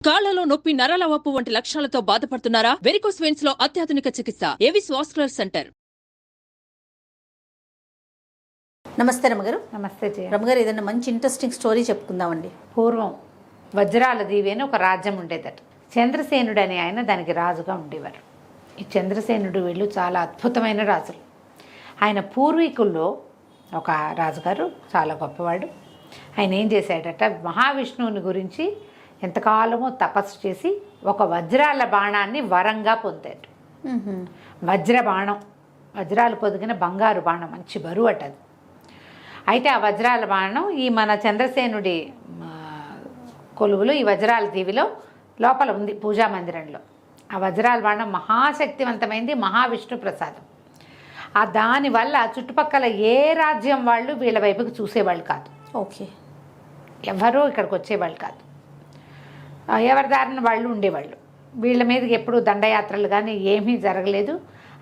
కాళ్లలో నొప్పి, నరాల వాపు వంటి లక్షణాలతో బాధపడుతున్నారా? వెరికోస్ వెయిన్స్ లో అత్యాధునిక చికిత్స ఏవిస్ వాస్కులర్ సెంటర్. నమస్తే రమగారు. నమస్తే జయ. రమగారు, ఏదైనా మంచి ఇంట్రెస్టింగ్ స్టోరీ చెప్పుకుందామండి. పూర్వం వజ్రాల దీవి అని ఒక రాజ్యం ఉండేదట. చంద్రసేనుడు అనే ఆయన దానికి రాజుగా ఉండేవారు. ఈ చంద్రసేనుడు వీళ్ళు చాలా అద్భుతమైన రాజులు. ఆయన పూర్వీకుల్లో ఒక రాజుగారు చాలా గొప్పవాడు. ఆయన ఏం చేశాడట, మహావిష్ణువుని గురించి ఎంతకాలమో తపస్సు చేసి ఒక వజ్రాల బాణాన్ని వరంగా పొందాడు. వజ్ర బాణం, వజ్రాలు పొదిగిన బంగారు బాణం, మంచి బరువు అట అది. అయితే ఆ వజ్రాల బాణం ఈ మన చంద్రసేనుడి కొలువులో ఈ వజ్రాల దీవిలో లోపల ఉంది, పూజా మందిరంలో. ఆ వజ్రాల బాణం మహాశక్తివంతమైంది, మహావిష్ణు ప్రసాదం. ఆ దానివల్ల చుట్టుపక్కల ఏ రాజ్యం వాళ్ళు వీళ్ళ వైపుకి చూసేవాళ్ళు కాదు. ఓకే. ఎవరూ ఇక్కడికి వచ్చేవాళ్ళు కాదు. ఎవరి దారిన వాళ్ళు ఉండేవాళ్ళు. వీళ్ళ మీదకి ఎప్పుడు దండయాత్రలు కానీ ఏమీ జరగలేదు.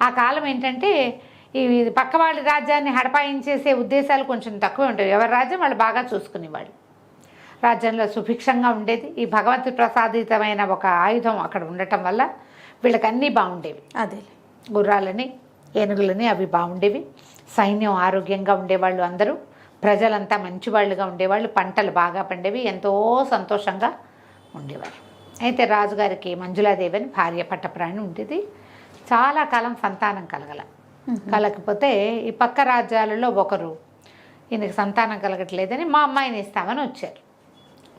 ఆ కాలం ఏంటంటే ఈ పక్క వాళ్ళ రాజ్యాన్ని హడపాయించేసే ఉద్దేశాలు కొంచెం తక్కువ ఉంటాయి. ఎవరి రాజ్యం వాళ్ళు బాగా చూసుకునేవాళ్ళు. రాజ్యంలో సుభిక్షంగా ఉండేది. ఈ భగవంతుడి ప్రసాదితమైన ఒక ఆయుధం అక్కడ ఉండటం వల్ల వీళ్ళకి అన్నీ బాగుండేవి. అదే గుర్రాలని, ఏనుగులని అవి బాగుండేవి. సైన్యం ఆరోగ్యంగా ఉండేవాళ్ళు, అందరూ ప్రజలంతా మంచివాళ్ళుగా ఉండేవాళ్ళు. పంటలు బాగా పండేవి, ఎంతో సంతోషంగా ఉండేవారు. అయితే రాజుగారికి మంజులాదేవి అని భార్య పట్టప్రాణి ఉండేది. చాలా కాలం సంతానం కలగకపోతే ఈ పక్క రాజ్యాలలో ఒకరు ఈయనకి సంతానం కలగట్లేదని మా అమ్మాయిని ఇస్తామని వచ్చారు.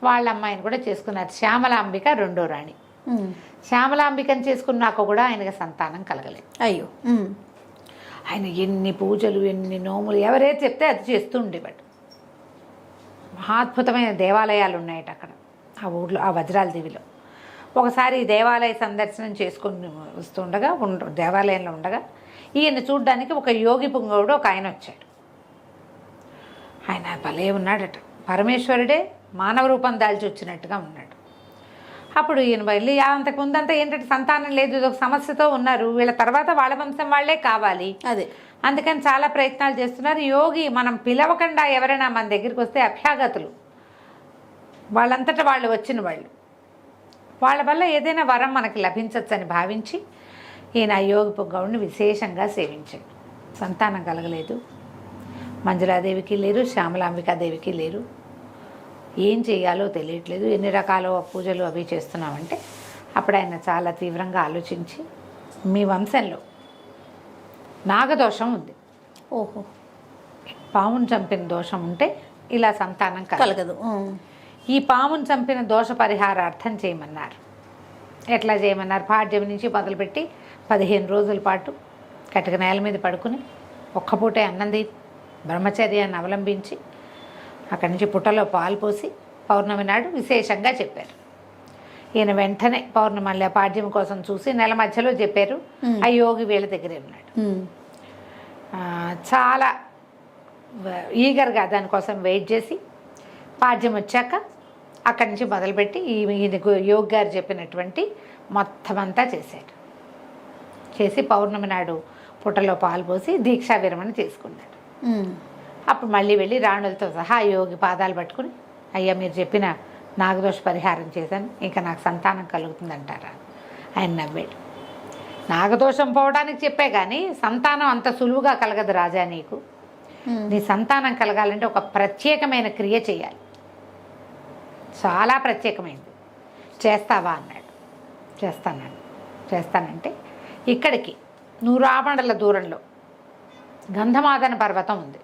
వాళ్ళ అమ్మాయిని కూడా చేసుకున్నారు. శ్యామలాంబిక రెండో రాణి. శ్యామలాంబికని చేసుకున్నాక కూడా ఆయనకి సంతానం కలగలేదు. అయ్యో. ఆయన ఎన్ని పూజలు, ఎన్ని నోములు, ఎవరైతే చెప్తే అది చేస్తూ ఉండేవాడు. మహాద్భుతమైన దేవాలయాలు ఉన్నాయట అక్కడ ఆ ఊళ్ళో, ఆ వజ్రాల దీవిలో. ఒకసారి దేవాలయ సందర్శనం చేసుకుని వస్తుండగా దేవాలయంలో ఉండగా ఈయన చూడ్డానికి ఒక యోగి పుంగవుడు ఒక ఆయన వచ్చాడు. ఆయన భలే ఉన్నాడట, పరమేశ్వరుడే మానవ రూపం దాల్చి వచ్చినట్టుగా ఉన్నాడు. అప్పుడు ఈయన వెళ్ళి అంతకు ముందంతా ఏంటంటే సంతానం లేదు, ఇది ఒక సమస్యతో ఉన్నారు, వీళ్ళ తర్వాత వాళ్ళ వంశం వాళ్ళే కావాలి, అదే అందుకని చాలా ప్రయత్నాలు చేస్తున్నారు. యోగి మనం పిలవకుండా ఎవరైనా మన దగ్గరికి వస్తే అభ్యాగతులు, వాళ్ళంతటా వాళ్ళు వచ్చిన వాళ్ళు, వాళ్ళ వల్ల ఏదైనా వరం మనకి లభించవచ్చని భావించి ఈయన యోగి పుంగవుడిని విశేషంగా సేవించాడు. సంతానం కలగలేదు. మంజులాదేవికి లేరు, శ్యామలాంబికాదేవికి లేరు. ఏం చేయాలో తెలియట్లేదు. ఎన్ని రకాల పూజలు అవి చేస్తున్నామంటే అప్పుడు ఆయన చాలా తీవ్రంగా ఆలోచించి, మీ వంశంలో నాగదోషం ఉంది. ఓహో. పామును చంపిన దోషం ఉంటే ఇలా సంతానం కలగదు. ఈ పామును చంపిన దోష పరిహారార్థం చేయమన్నారు. ఎట్లా చేయమన్నారు? పాడ్యం నుంచి మొదలుపెట్టి 15 రోజుల పాటు కటిక నేల మీద పడుకుని ఒక్కపూటే అన్నం తిని బ్రహ్మచర్యాన్ని అవలంబించి అక్కడి నుంచి పుట్టలో పాలు పోసి పౌర్ణమి నాడు విశేషంగా చెప్పారు. ఈయన వెంటనే పౌర్ణమి పాడ్యం కోసం చూసి నెల మధ్యలో చెప్పారు. ఆ యోగి వీళ్ళ దగ్గరే ఉన్నాడు. చాలా ఈగర్గా దానికోసం వెయిట్ చేసి పాడ్యం వచ్చాక అక్కడి నుంచి మొదలుపెట్టి ఈయన యోగి గారు చెప్పినటువంటి మొత్తం అంతా చేశాడు. చేసి పౌర్ణమి నాడు పుట్టలో పాలు పోసి దీక్షా విరమణ చేసుకున్నాడు. అప్పుడు మళ్ళీ వెళ్ళి రాణులతో సహా యోగి పాదాలు పట్టుకుని, అయ్యా మీరు చెప్పిన నాగదోష పరిహారం చేశాను, ఇంకా నాకు సంతానం కలుగుతుందంటారా? ఆయన నవ్వాడు. నాగదోషం పోవడానికి చెప్పే కానీ సంతానం అంత సులువుగా కలగదు రాజా. నీకు నీ సంతానం కలగాలంటే ఒక ప్రత్యేకమైన క్రియ చేయాలి, చాలా ప్రత్యేకమైనది. చేస్తావా అన్నాడు. చేస్తానంటే ఇక్కడికి 100 ఆమడల దూరంలో గంధమాదన పర్వతం ఉంది.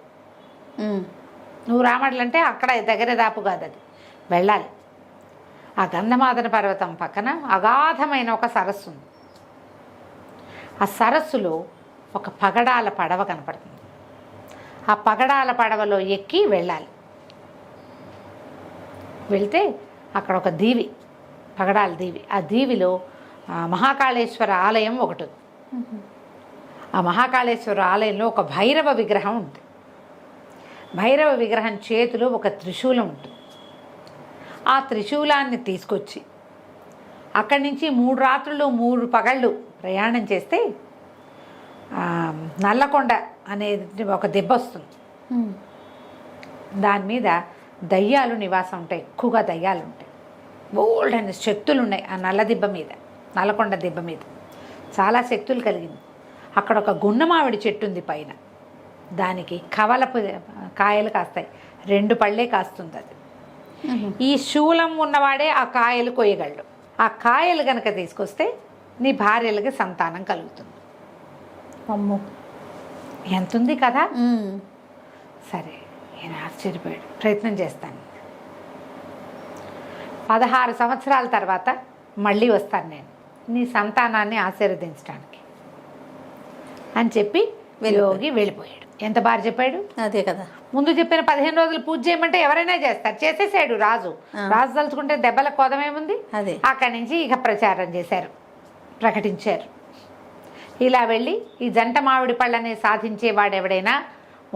100 ఆమడలు అంటే అక్కడ దగ్గర దాపు కాదు, అది వెళ్ళాలి. ఆ గంధమాదన పర్వతం పక్కన అగాధమైన ఒక సరస్సు ఉంది. ఆ సరస్సులో ఒక పగడాల పడవ కనపడుతుంది. ఆ పగడాల పడవలో ఎక్కి వెళ్ళాలి. వెళ్తే అక్కడ ఒక దీవి, పగడాల దీవి. ఆ దీవిలో మహాకాళేశ్వర ఆలయం ఒకటి ఉంది. ఆ మహాకాళేశ్వర ఆలయంలో ఒక భైరవ విగ్రహం ఉంది. భైరవ విగ్రహం చేతిలో ఒక త్రిశూలం ఉంటుంది. ఆ త్రిశూలాన్ని తీసుకొచ్చి అక్కడి నుంచి 3 రాత్రులు 3 పగళ్ళు ప్రయాణం చేస్తే నల్లకొండ అనేది ఒక దెబ్బ వస్తుంది. దాని మీద దయ్యాలు నివాసం ఉంటాయి, ఎక్కువగా దయ్యాలు ఉంటాయి. బోల్డ్ అనే శక్తులు ఉన్నాయి ఆ నల్ల దిబ్బ మీద, నల్లకొండ దిబ్బ మీద చాలా శక్తులు కలిగింది. అక్కడ ఒక గున్నమావిడి చెట్టు ఉంది పైన, దానికి కవలపు కాయలు కాస్తాయి, 2 పళ్ళే కాస్తుంది అది. ఈ శూలం ఉన్నవాడే ఆ కాయలు కొయ్యగలడు. ఆ కాయలు కనుక తీసుకొస్తే నీ భార్యలకి సంతానం కలుగుతుంది. అమ్మో, ఎంతుంది కదా. సరే, ఈయన ఆశ్చర్యపోయాడు. ప్రయత్నం చేస్తాను, 16 సంవత్సరాల తర్వాత మళ్ళీ వస్తాను నేను నీ సంతానాన్ని ఆశీర్వదించడానికి అని చెప్పి యోగి వెళ్ళిపోయాడు. ఎంత బాగా చెప్పాడు. అదే కదా, ముందు చెప్పిన 15 రోజులు పూజ చేయమంటే ఎవరైనా చేస్తారు, చేసేసాడు రాజు. రాజు తలుచుకుంటే దెబ్బల కోదమేముంది. అదే అక్కడి నుంచి ఇక ప్రచారం చేశారు, ప్రకటించారు. ఇలా వెళ్ళి ఈ జంట మామిడి పళ్ళని సాధించేవాడు ఎవడైనా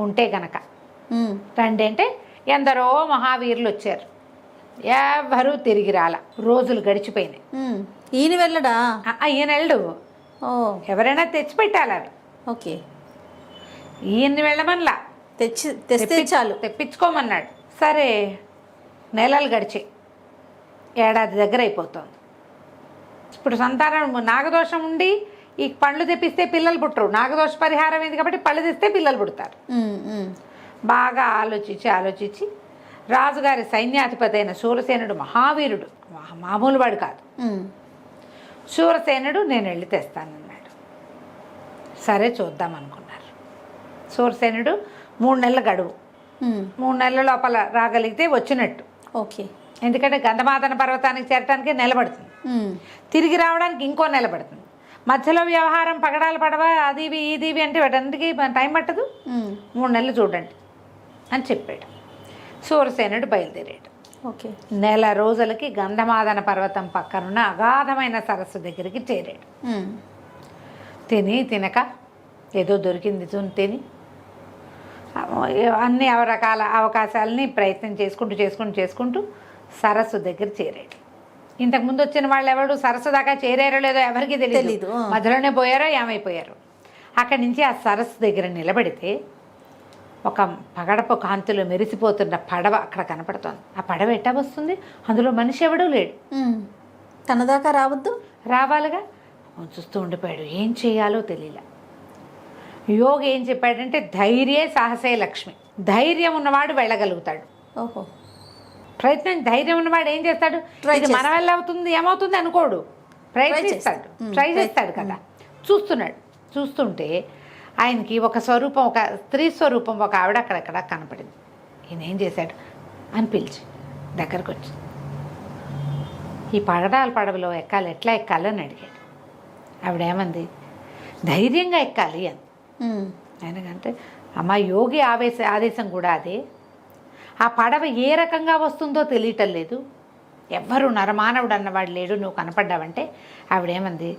ఉంటే గనక రండి అంటే ఎందరో మహావీరులు వచ్చారు. ఎవరూ తిరిగి రాల. రోజులు గడిచిపోయినాయి. ఈయన వెళ్ళడా? ఈయన వెళ్ళడు. ఓ, ఎవరైనా తెచ్చిపెట్టాలి అవి. ఓకే, ఈయన్ని వెళ్ళమనలా, తెస్తే చాలు, తెప్పించుకోమన్నాడు. సరే, నెలలు గడిచాయి, ఏడాది దగ్గర అయిపోతుంది. ఇప్పుడు సంతానం నాగదోషం ఉండి ఈ పండ్లు తెప్పిస్తే పిల్లలు పుట్టరు. నాగదోష పరిహారం ఏంది కాబట్టి పళ్ళు తెస్తే పిల్లలు పుడతారు. బాగా ఆలోచించి రాజుగారి సైన్యాధిపతి అయిన శూరసేనుడు మహావీరుడు, మామూలు వాడు కాదు. శూరసేనుడు నేను వెళ్ళి తెస్తానన్నాడు. సరే చూద్దాం అనుకున్నారు. శూరసేనుడు 3 నెలల గడువు, 3 నెలల లోపల రాగలిగితే వచ్చినట్టు. ఓకే, ఎందుకంటే గంధమాదన పర్వతానికి చేరటానికి నిలబడుతుంది, తిరిగి రావడానికి ఇంకో నిలబడుతుంది. మధ్యలో వ్యవహారం పగడాలు పడవ అది ఇది అంటే వాటన్నిటికీ టైం పట్టదు. 3 నెలలు చూడండి అని చెప్పాడు. శూరసేనుడు బయలుదేరాడు. ఓకే, నెల రోజులకి గంధమాదన పర్వతం పక్కనున్న అగాధమైన సరస్సు దగ్గరికి చేరాడు. తినక ఏదో దొరికింది తిని అన్ని రకాల అవకాశాలని ప్రయత్నం చేసుకుంటూ సరస్సు దగ్గర చేరాడు. ఇంతకుముందు వచ్చిన వాళ్ళు ఎవరు సరస్సు దాకా చేరారో లేదో ఎవరికి తెలియదు. మధ్యలోనే పోయారో ఏమైపోయారు. అక్కడి నుంచి ఆ సరస్సు దగ్గర నిలబడితే ఒక పగడపు కాంతిలో మెరిసిపోతున్న పడవ అక్కడ కనపడుతోంది. ఆ పడవ ఎట్టా వస్తుంది? అందులో మనిషి ఎవడూ లేడు. తన దాకా రావద్దు, రావాలిగా. చూస్తూ ఉండిపోయాడు. ఏం చేయాలో తెలియలే. యోగి ఏం చెప్పాడంటే ధైర్యే సాహసే లక్ష్మి. ధైర్యం ఉన్నవాడు వెళ్ళగలుగుతాడు. ఓహో, ధైర్యం ఉన్నవాడు ఏం చేస్తాడు? ఇది మన వల్ల అవుతుంది ఏమవుతుంది అనుకోడు, ప్రయత్నిస్తాడు, ట్రై చేస్తాడు కదా. చూస్తుంటే ఆయనకి ఒక స్వరూపం, ఒక స్త్రీ స్వరూపం, ఒక ఆవిడ అక్కడక్కడ కనపడింది. ఈయన ఏం చేశాడు అని పిలిచి దగ్గరకు వచ్చి ఈ పడవలో ఎట్లా ఎక్కాలి అని అడిగాడు. ఆవిడేమంది, ధైర్యంగా ఎక్కాలి అని. ఆయనకంటే అమ్మ యోగి ఆదేశం కూడా అదే. ఆ పడవ ఏ రకంగా వస్తుందో తెలియటం లేదు, ఎవ్వరు నరమానవుడు అన్నవాడు లేడు, నువ్వు కనపడ్డావంటే. ఆవిడేమంది,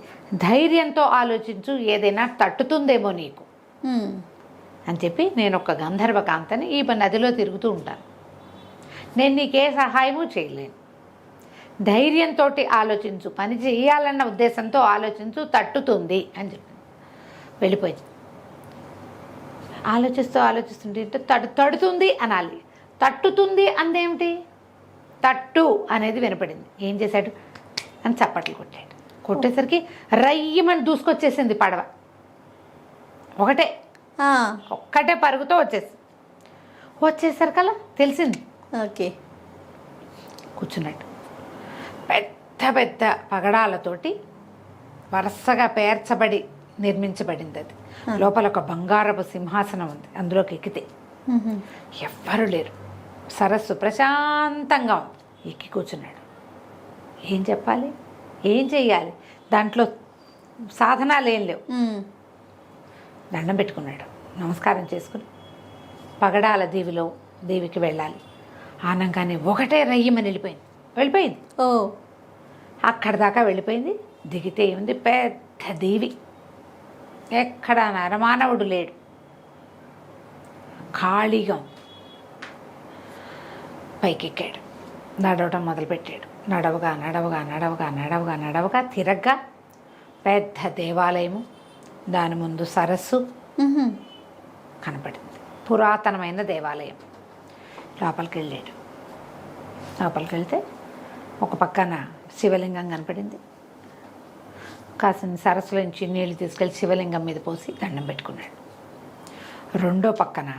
ధైర్యంతో ఆలోచించు, ఏదైనా తట్టుతుందేమో నీకు అని చెప్పి, నేను ఒక గంధర్వ కాంతని ఈ నదిలో తిరుగుతూ ఉంటాను, నేను నీకే సహాయము చేయలేను, ధైర్యంతో ఆలోచించు, పని చేయాలన్న ఉద్దేశంతో ఆలోచించు, తట్టుతుంది అని చెప్పి వెళ్ళిపోయింది. ఆలోచిస్తుంటే తడుతుంది అనాలి, తట్టుతుంది అందేమిటి? తట్టు అనేది వినపడింది. ఏం చేశాడు అని చప్పట్లు కొట్టేసరికి రయ్యమని దూసుకొచ్చేసింది పడవ. ఒక్కటే పరుగుతో వచ్చేసరికల్లా తెలిసింది. ఓకే, కూర్చున్నట్టు పెద్ద పెద్ద పగడాలతోటి వరుసగా పేర్చబడి నిర్మించబడింది అది. లోపల ఒక బంగారపు సింహాసనం ఉంది. అందులోకి ఎక్కితే ఎవ్వరు లేరు. సరస్సు ప్రశాంతంగా ఉంది. ఎక్కి కూర్చున్నాడు. ఏం చెప్పాలి, ఏం చెయ్యాలి? దాంట్లో సాధనాలు ఏం లేవు. దండం పెట్టుకున్నాడు, నమస్కారం చేసుకుని పగడాల దేవికి వెళ్ళాలి. ఆనంగానే ఒకటే రయ్యమని వెళ్ళిపోయింది. ఓ, అక్కడి దాకా వెళ్ళిపోయింది. దిగితే ఏముంది, పెద్ద దేవి, ఎక్కడ నరమానవుడు లేడు, ఖాళీగా ఉంది. పైకెక్కాడు, నడవటం మొదలుపెట్టాడు. నడవగా తిరగ్గా పెద్ద దేవాలయము, దాని ముందు సరస్సు కనపడింది. పురాతనమైన దేవాలయం. లోపలికి వెళ్తే ఒక పక్కన శివలింగం కనపడింది. కాసిన సరస్సులోంచి నీళ్లు తీసుకెళ్ళి శివలింగం మీద పోసి దండం పెట్టుకున్నాడు. రెండో పక్కన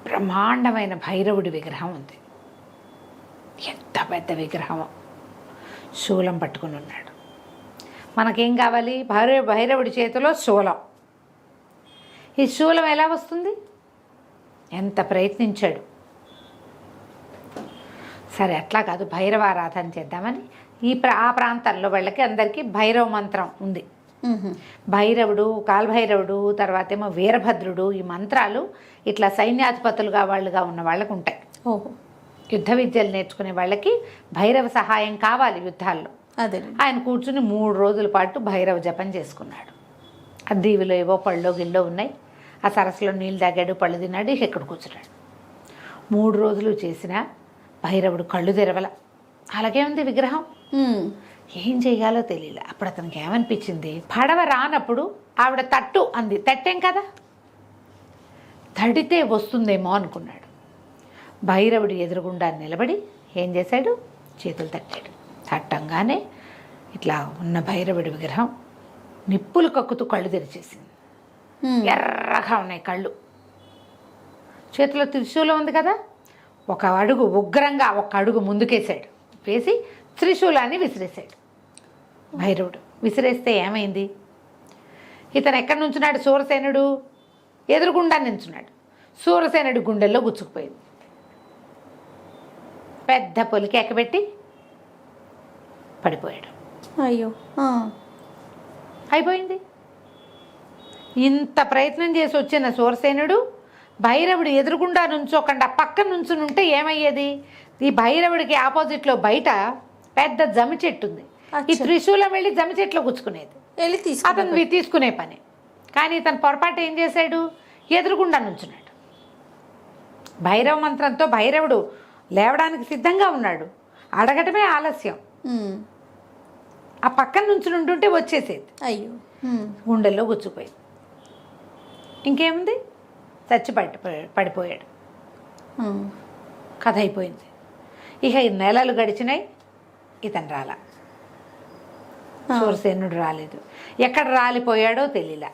బ్రహ్మాండమైన భైరవుడి విగ్రహం ఉంది. ఎంత పెద్ద విగ్రహమో, శూలం పట్టుకుని ఉన్నాడు. మనకేం కావాలి? భైరవుడి చేతిలో శూలం. ఈ శూలం ఎలా వస్తుంది? ఎంత ప్రయత్నించాడు. సరే అట్లా కాదు, భైరవారాధన చేద్దామని ఆ ప్రాంతంలో వాళ్ళకి అందరికీ భైరవ మంత్రం ఉంది. భైరవుడు, కాలభైరవుడు, తర్వాత ఏమో వీరభద్రుడు, ఈ మంత్రాలు ఇట్లా సైన్యాధిపతులుగా వాళ్ళుగా ఉన్న వాళ్ళకు ఉంటాయి. ఓహో, యుద్ధ విద్యలు నేర్చుకునే వాళ్ళకి భైరవ సహాయం కావాలి యుద్ధాల్లో. అదే ఆయన కూర్చుని 3 రోజుల పాటు భైరవ జపం చేసుకున్నాడు. ఆ దీవిలో ఏవో పళ్ళో గిల్లో ఉన్నాయి. ఆ సరస్సులో నీళ్ళు తాగాడు, పళ్ళు తిన్నాడు, ఇక్కడ కూర్చున్నాడు. 3 రోజులు చేసిన భైరవుడు కళ్ళు తెరవల. అలాగే ఉంది విగ్రహం. ఏం చేయాలో తెలియలే. అప్పుడు అతనికి ఏమనిపించింది, పడవ రానప్పుడు ఆవిడ తట్టు అంది. తట్టేం కదా, తడితే వస్తుందేమో అనుకున్నాడు. భైరవుడు ఎదురుగుండా నిలబడి ఏం చేశాడు, చేతులు తట్టాడు. తట్టంగానే ఇట్లా ఉన్న భైరవుడి విగ్రహం నిప్పులు కక్కుతూ కళ్ళు తెరిచేసింది. ఎర్రగా ఉన్నాయి కళ్ళు. చేతిలో త్రిశూలం ఉంది కదా, ఒక అడుగు ఉగ్రంగా ఒక అడుగు ముందుకేసాడు. వేసి త్రిశూలాన్ని విసిరేశాడు. భైరవుడు విసిరేస్తే ఏమైంది, ఇతను ఎక్కడి నుంచున్నాడు, సూరసేనుడు ఎదురుగుండా నించున్నాడు. సూరసేనుడి గుండెల్లో గుచ్చుకుపోయింది. పెద్ద పొలికి ఎక్కబెట్టి పడిపోయాడు. అయ్యో, అయిపోయింది. ఇంత ప్రయత్నం చేసి వచ్చిన సూరసేనుడు భైరవుడు ఎదురుగుండా నుంచోకుండా పక్కన నుంచుని ఉంటే ఏమయ్యేది, ఈ భైరవుడికి ఆపోజిట్లో బయట పెద్ద జమి చెట్టు ఉంది. ఈ త్రిశూలం వెళ్ళి జమి చెట్లో గుచ్చుకునేది, అతను తీసుకునే పని. కానీ ఇతను పొరపాటు ఏం చేశాడు, ఎదురుగుండా నుంచున్నాడు. భైరవ మంత్రంతో భైరవుడు లేవడానికి సిద్ధంగా ఉన్నాడు, అడగటమే ఆలస్యం. ఆ పక్కన నుంచి ఉంటుంటే వచ్చేసేది. అయ్యో, గుండెల్లో గుచ్చుకుపోయింది. ఇంకేముంది, చచ్చి పడిపోయాడు. కథ అయిపోయింది. ఇక 2 నెలలు గడిచినాయి, ఇతను రాలా. సూరసేనుడు రాలేదు. ఎక్కడ రాలిపోయాడో తెలియలా.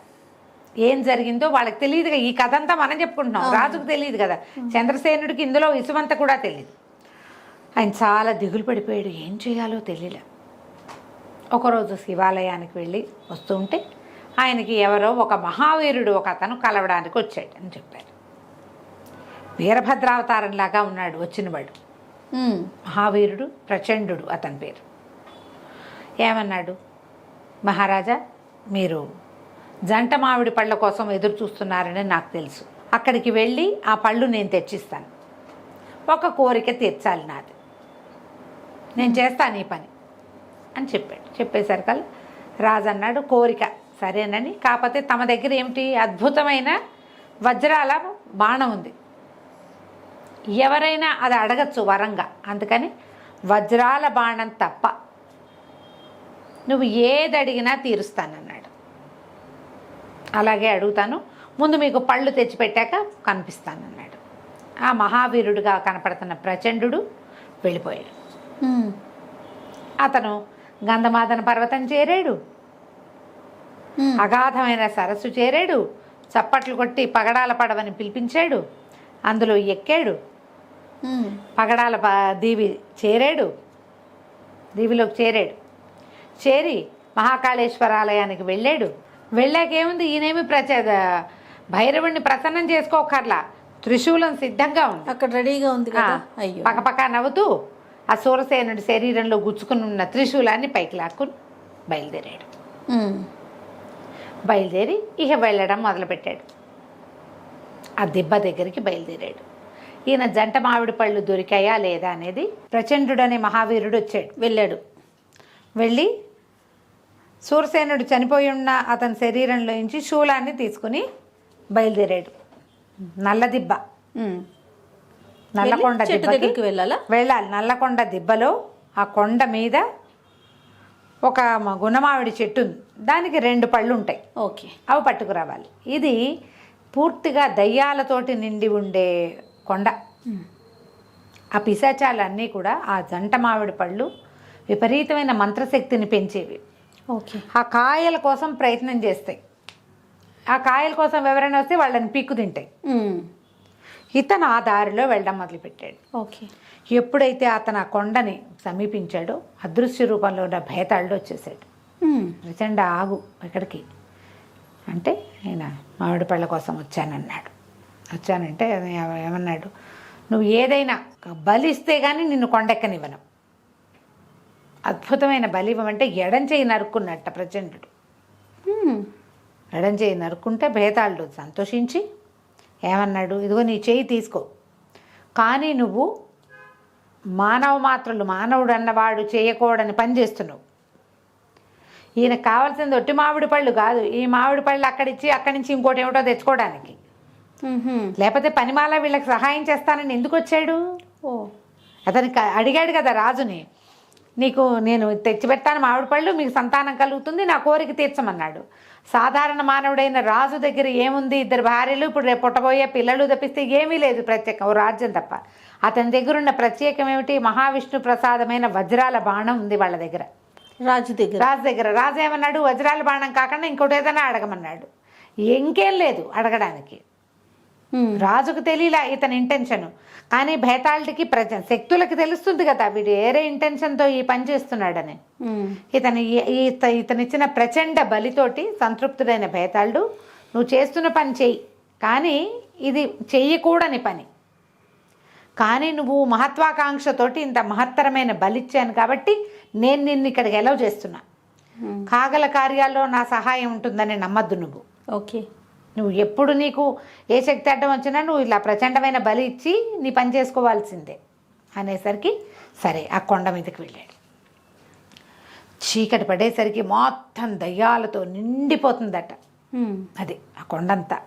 ఏం జరిగిందో వాళ్ళకి తెలియదుగా. ఈ కథ అంతా మనం చెప్పుకుంటున్నాం, రాజుకు తెలియదు కదా. చంద్రసేనుడికి ఇందులో ఇసుమంతా కూడా తెలియదు. ఆయన చాలా దిగులు పడిపోయాడు, ఏం చేయాలో తెలియలే. ఒకరోజు శివాలయానికి వెళ్ళి వస్తూ ఉంటే ఆయనకి ఎవరో ఒక మహావీరుడు ఒక అతను కలవడానికి వచ్చాడు అని చెప్పారు. వీరభద్రావతారంలాగా ఉన్నాడు వచ్చినవాడు. మహావీరుడు, ప్రచండు అతని పేరు. ఏమన్నాడు, మహారాజా మీరు జంట మామిడి పళ్ళ కోసం ఎదురు చూస్తున్నారని నాకు తెలుసు. అక్కడికి వెళ్ళి ఆ పళ్ళు నేను తెచ్చిస్తాను. ఒక కోరిక తీర్చాలి నాది, నేను చేస్తాను ఈ పని అని చెప్పాడు. చెప్పేసరికల్లా రాజు అన్నాడు, కోరిక సరేనని, కాకపోతే తమ దగ్గర ఏమిటి, అద్భుతమైన వజ్రాల బాణం ఉంది, ఎవరైనా అది అడగచ్చు వరంగా, అందుకని వజ్రాల బాణం తప్ప నువ్వు ఏది అడిగినా తీరుస్తానన్నాడు. అలాగే అడుగుతాను, ముందు మీకు పళ్ళు తెచ్చిపెట్టాక కనిపిస్తానన్నాడు. ఆ మహావీరుడుగా కనపడుతున్న ప్రచండు వెళ్ళిపోయాడు. అతను గంధమాదన పర్వతం చేరాడు, అగాధమైన సరస్సు చేరాడు, చప్పట్లు కొట్టి పగడాల పడవని పిలిపించాడు, అందులో ఎక్కాడు, పగడాల దీవి చేరాడు, దీవిలోకి చేరాడు, చేరి మహాకాళేశ్వర ఆలయానికి వెళ్ళాడు. వెళ్ళాకేముంది, ఈయనేమి భైరవుడిని ప్రసన్నం చేసుకోకర్లా, త్రిశూలం సిద్ధంగా ఉంది అక్కడ రెడీగా ఉంది కదా. అయ్యో, పక్కపక్క నవ్వుతూ ఆ సూరసేనుడి శరీరంలో గుచ్చుకుని ఉన్న త్రిశూలాన్ని పైకి లాక్కుని బయలుదేరాడు. బయలుదేరి ఇక వెళ్ళడం మొదలుపెట్టాడు. ఆ దిబ్బ దగ్గరికి బయలుదేరాడు. ఈయన జంట మామిడి పళ్ళు దొరికాయా లేదా అనేది ప్రచండు అనే మహావీరుడు వెళ్ళాడు. వెళ్ళి సూరసేనుడు చనిపోయి ఉన్న అతని శరీరంలో నుంచి శూలాన్ని తీసుకుని బయలుదేరాడు. నల్ల దిబ్బ, నల్లకొండ దిబ్బకి వెళ్ళాలి. నల్లకొండ దిబ్బలో ఆ కొండ మీద ఒక గుణమావిడి చెట్టు ఉంది, దానికి 2 పళ్ళు ఉంటాయి. ఓకే, అవి పట్టుకురావాలి. ఇది పూర్తిగా దయ్యాలతోటి నిండి ఉండే కొండ. ఆ పిశాచాలన్నీ కూడా ఆ జంట మామిడి పళ్ళు విపరీతమైన మంత్రశక్తిని పెంచేవి. ఓకే. ఆ కాయల కోసం ప్రయత్నం చేస్తాయి. ఆ కాయల కోసం ఎవరైనా వస్తే వాళ్ళని పీక్కు తింటాయి. ఇతను ఆ దారిలో వెళ్ళడం మొదలుపెట్టాడు. ఓకే. ఎప్పుడైతే అతను ఆ కొండని సమీపించాడో అదృశ్య రూపంలో ఉన్న భేతాళుడు వచ్చేసాడు. ప్రచండ ఆగు ఎక్కడికి అంటే, నేను మామిడి పళ్ళ కోసం వచ్చానన్నాడు. వచ్చానంటే ఏమన్నాడు, నువ్వు ఏదైనా బలిస్తే కానీ నిన్ను కొండెక్కనివ్వను. అద్భుతమైన బలి ఇవ్వమంటే ఎడం చేయి నరుక్కున్నట్ట ప్రచండుడు. ఎడం చేయి నరుక్కుంటే భేతాళుడు సంతోషించి ఏమన్నాడు, ఇదిగో నీ చేయి తీసుకో, కానీ నువ్వు మానవుడు అన్నవాడు చేయకూడని పని చేస్తున్నావు. ఈయనకు కావాల్సింది ఒట్టి మామిడి పళ్ళు కాదు, ఈ మామిడి పళ్ళు అక్కడిచ్చి అక్కడి నుంచి ఇంకోటి ఏమిటో తెచ్చుకోవడానికి. లేకపోతే పనిమాల వీళ్ళకి సహాయం చేస్తానని ఎందుకు వచ్చాడు? అతనికి అడిగాడు కదా రాజుని, నీకు నేను తెచ్చిపెట్టాను మామిడి పళ్ళు, మీకు సంతానం కలుగుతుంది, నా కోరిక తీర్చమన్నాడు. సాధారణ మానవుడైన రాజు దగ్గర ఏముంది, 2 భార్యలు, ఇప్పుడు రేపు పుట్టబోయే పిల్లలు తప్పిస్తే ఏమీ లేదు ప్రత్యేకం, ఓ రాజ్యం తప్ప. అతని దగ్గర ఉన్న ప్రత్యేకం ఏమిటి, మహావిష్ణు ప్రసాదమైన వజ్రాల బాణం ఉంది వాళ్ళ దగ్గర, రాజు దగ్గర. రాజు ఏమన్నాడు, వజ్రాల బాణం కాకుండా ఇంకోటి ఏదైనా అడగమన్నాడు. ఇంకేం లేదు అడగడానికి. రాజుకు తెలియలా ఇతని ఇంటెన్షన్, కానీ భేతాళుడికి శక్తులకి తెలుస్తుంది కదా వీడు ఏరే ఇంటెన్షన్తో ఈ పని చేస్తున్నాడని. ఇతనిచ్చిన ప్రచండ బలితోటి సంతృప్తుడైన భేతాళుడు, నువ్వు చేస్తున్న పని చెయ్యి, కానీ ఇది చెయ్యకూడని పని, కానీ నువ్వు మహత్వాకాంక్షతోటి ఇంత మహత్తరమైన బలిచ్చాను కాబట్టి నేను నిన్ను ఇక్కడికి ఎలవ్ చేస్తున్నా. కాగల కార్యాల్లో నా సహాయం ఉంటుందని నమ్మద్దు నువ్వు. ఓకే. నువ్వు ఎప్పుడు నీకు ఏ శక్తి అడ్డం వచ్చినా నువ్వు ఇలా ప్రచండమైన బలి ఇచ్చి నీ పని చేసుకోవాల్సిందే అనేసరికి సరే ఆ కొండ మీదకి వెళ్ళాడు. చీకటి పడేసరికి మొత్తం దయ్యాలతో నిండిపోతుందట. అది ఆ కొండంతా,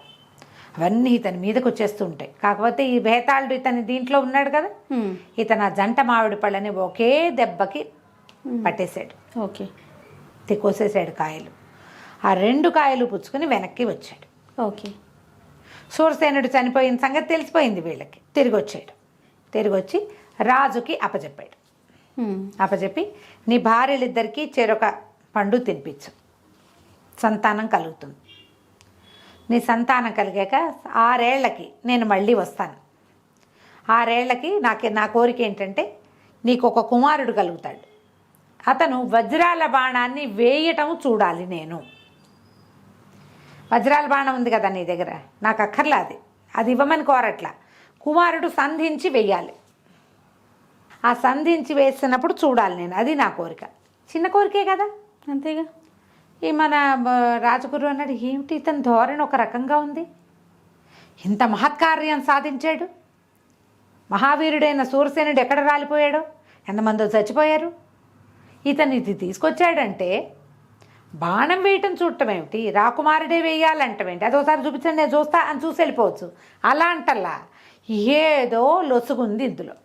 అవన్నీ ఇతని మీదకి వచ్చేస్తూ ఉంటాయి. కాకపోతే ఈ భేతాళుడు ఇతని దీంట్లో ఉన్నాడు కదా, ఇతను ఆ జంట మామిడి పళ్ళని ఒకే దెబ్బకి పట్టేశాడు. ఓకే. కోసేసాడు కాయలు. ఆ 2 కాయలు పుచ్చుకొని వెనక్కి వచ్చాడు. ఓకే. సూరసేనుడు చనిపోయిన సంగతి తెలిసిపోయింది వీళ్ళకి. తిరిగి వచ్చాడు. తిరిగి వచ్చి రాజుకి అప్పచెప్పాడు. అప్పచెప్పి నీ భార్యలిద్దరికీ చెరొక పండు తినిపించు, సంతానం కలుగుతుంది. నీ సంతానం కలిగాక 6 ఏళ్లకి నేను మళ్ళీ వస్తాను. 6 ఏళ్లకి నా కోరిక ఏంటంటే నీకు ఒక కుమారుడు కలుగుతాడు. అతను వజ్రాల బాణాన్ని వేయటం చూడాలి నేను. వజ్రాల బాణం ఉంది కదా నీ దగ్గర, నాకు అక్కర్లా, అది ఇవ్వమని కోరట్లా. కుమారుడు సంధించి వెయ్యాలి. ఆ సంధించి వేసినప్పుడు చూడాలి నేను, అది నా కోరిక. చిన్న కోరికే కదా, అంతేగా. ఈ మన రాజగురు అన్నాడు, ఏమిటి ఇతని ధోరణి ఒక రకంగా ఉంది, ఇంత మహత్కార్యం సాధించాడు. మహావీరుడైన సూరసేనుడు ఎక్కడ రాలిపోయాడో, ఎంతమందో చచ్చిపోయారు. ఇతను ఇది తీసుకొచ్చాడంటే బాణం వేయటం చూడటం ఏమిటి, రాకుమారుడే వేయాలంటమేంటి, అదోసారి చూపించండి నేను చూస్తా అని చూసి వెళ్ళిపోవచ్చు. అలా అంటల్లా ఏదో లొసుగుంది ఇందులో.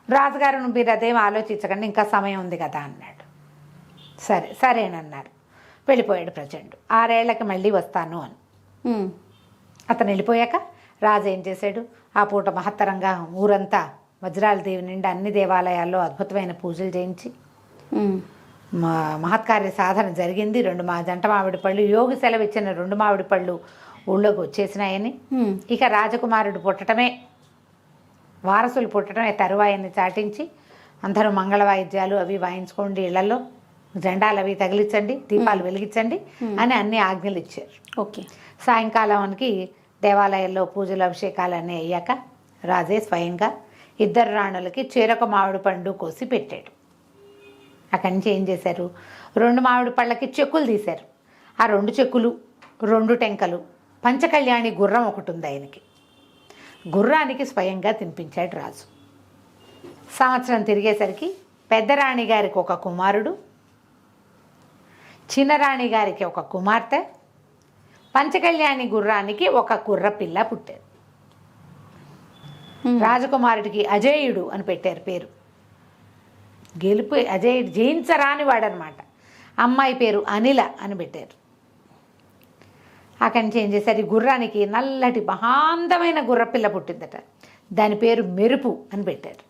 రాజుగారు మీరు అదేం ఆలోచించకండి, ఇంకా సమయం ఉంది కదా అన్నాడు. సరేనన్నారు. వెళ్ళిపోయాడు ప్రచండు. 6 ఏళ్లకి మళ్ళీ వస్తాను అని. అతను వెళ్ళిపోయాక రాజు ఏం చేశాడు, ఆ పూట మహత్తరంగా ఊరంతా వజ్రాల దేవి నిండా అన్ని దేవాలయాల్లో అద్భుతమైన పూజలు చేయించి మహత్కార్య సాధన జరిగింది. 2 జంట మామిడి పళ్ళు, యోగి సెలవు ఇచ్చిన 2 మామిడి పళ్ళు ఊళ్ళోకి వచ్చేసినాయని, ఇక రాజకుమారుడు పుట్టడమే, వారసులు పుట్టడమే తరువాయని చాటించి అందరూ మంగళ వాయిద్యాలు అవి వాయించుకోండి, ఇళ్లలో జెండాలు అవి తగిలించండి, దీపాలు వెలిగించండి అని అన్ని ఆజ్ఞలు ఇచ్చారు. ఓకే. సాయంకాలానికి దేవాలయాల్లో పూజలు అభిషేకాలు అన్నీ అయ్యాక రాజే స్వయంగా 2 రాణులకి చెరొక మామిడి పండు కోసి పెట్టాడు. అక్కడి నుంచి ఏం చేశారు, 2 మామిడి పళ్ళకి చెక్కులు తీశారు. ఆ 2 చెక్కులు, 2 టెంకలు, పంచకళ్యాణి గుర్రం ఒకటి ఉంది ఆయనకి. గుర్రానికి స్వయంగా తినిపించాడు రాజు. సంవత్సరం తిరిగేసరికి పెద్దరాణి గారికి ఒక కుమారుడు, చిన్నరాణి గారికి ఒక కుమార్తె, పంచకళ్యాణి గుర్రానికి ఒక గుర్రపిల్ల పుట్టారు. రాజకుమారుడికి అజేయుడు అని పెట్టారు పేరు. అజేయుడు జయించరాని వాడనమాట. అమ్మాయి పేరు అనిల అని పెట్టారు. అక్కడి నుంచి ఏం చేశారు, ఈ గుర్రానికి నల్లటి మహాందమైన గుర్రపిల్ల పుట్టిందట. దాని పేరు మెరుపు అని పెట్టారు.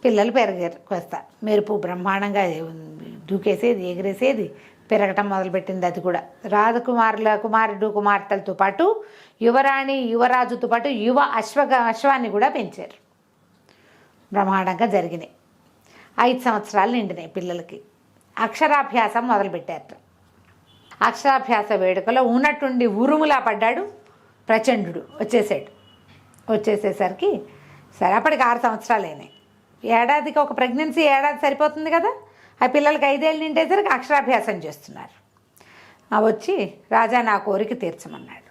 పిల్లలు పెరిగారు కొస్తా. మెరుపు బ్రహ్మాండంగా దూకేసేది, ఎగిరేసేది, పెరగటం మొదలుపెట్టింది. అది కూడా కుమారుడు కుమార్తెలతో పాటు యువరాణి యువరాజుతో పాటు అశ్వాన్ని కూడా పెంచారు. బ్రహ్మాండంగా జరిగినాయి. 5 సంవత్సరాలు నిండినాయి పిల్లలకి. అక్షరాభ్యాసం మొదలుపెట్టారు. అక్షరాభ్యాస వేడుకలో ఉన్నట్టుండి ఉరుములా పడ్డాడు ప్రచండు. వచ్చేసేసరికి సరే అప్పటికి 6 సంవత్సరాలు అయినాయి. ఏడాదికి ఒక ప్రెగ్నెన్సీ ఏడాది సరిపోతుంది కదా. ఆ పిల్లలకి 5 ఏళ్ళు నిండేసరికి అక్షరాభ్యాసం చేస్తున్నారు. వచ్చి రాజా నా కోరిక తీర్చమన్నాడు.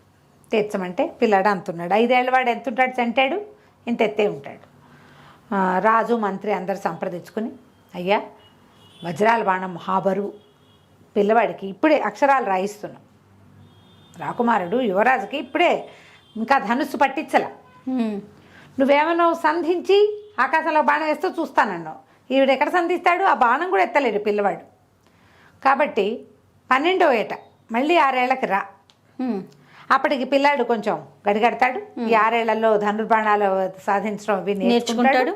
తీర్చమంటే పిల్లాడు అంతున్నాడు. 5 ఏళ్ళ వాడు ఎంత ఉంటాడు? చంటాడు ఇంత ఎత్తే ఉంటాడు. రాజు మంత్రి అందరు సంప్రదించుకుని, అయ్యా వజ్రాల బాణం మహాబరువు, పిల్లవాడికి ఇప్పుడే అక్షరాలు రాయిస్తున్నాం. రాకుమారుడు యువరాజుకి ఇప్పుడే ఇంకా ధనుస్సు పట్టించల. నువ్వేమన్నా సంధించి ఆకాశంలో బాణం వేస్తూ చూస్తానన్నావు. ఈవిడ ఎక్కడ సంధిస్తాడు? ఆ బాణం కూడా ఎత్తలేడు పిల్లవాడు. కాబట్టి 12వ ఏట మళ్ళీ 6 ఏళ్ళకి రా. అప్పటికి పిల్లాడు కొంచెం గడిగడతాడు. ఈ 6 ఏళ్లలో ధనుర్బాణాలు సాధించడం అవి నేర్చుకుంటాడు.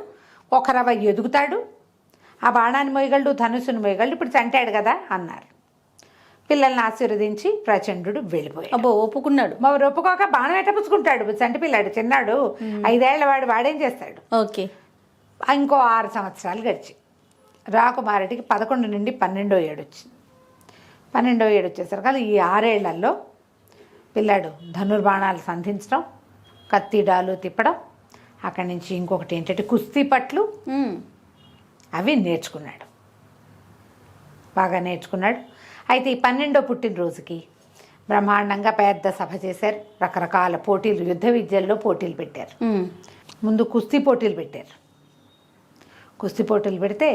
ఒక రవ ఎదుగుతాడు. ఆ బాణాన్ని మోయగలడు, ధనుసుని మోయగలడు. ఇప్పుడు చంటాడు కదా అన్నారు. పిల్లల్ని ఆశీర్వదించి ప్రచండు వెళ్ళిపోయాడు. అబ్బో ఒప్పుకున్నాడు. మరి ఒప్పుకోక బాణం ఎట్ట పుచ్చుకుంటాడు? చంటి పిల్లాడు చిన్నాడు, 5 ఏళ్ల వాడేం చేస్తాడు? ఓకే. ఇంకో 6 సంవత్సరాలు గడిచి రాకుమారుడికి 11 నుండి 12వ ఏడు వచ్చింది. 12వ ఏడు వచ్చేసరికి ఈ 6 ఏళ్లలో పిల్లాడు ధనుర్బాణాలు సంధించడం, కత్తిడాలు తిప్పడం, అక్కడి నుంచి ఇంకొకటి ఏంటంటే కుస్తీ పట్లు అవి నేర్చుకున్నాడు. బాగా నేర్చుకున్నాడు. అయితే ఈ 12వ పుట్టినరోజుకి బ్రహ్మాండంగా పెద్ద సభ చేశారు. రకరకాల పోటీలు, యుద్ధ విద్యల్లో పోటీలు పెట్టారు. ముందు కుస్తీ పోటీలు పెట్టారు. కుస్తీ పోటీలు పెడితే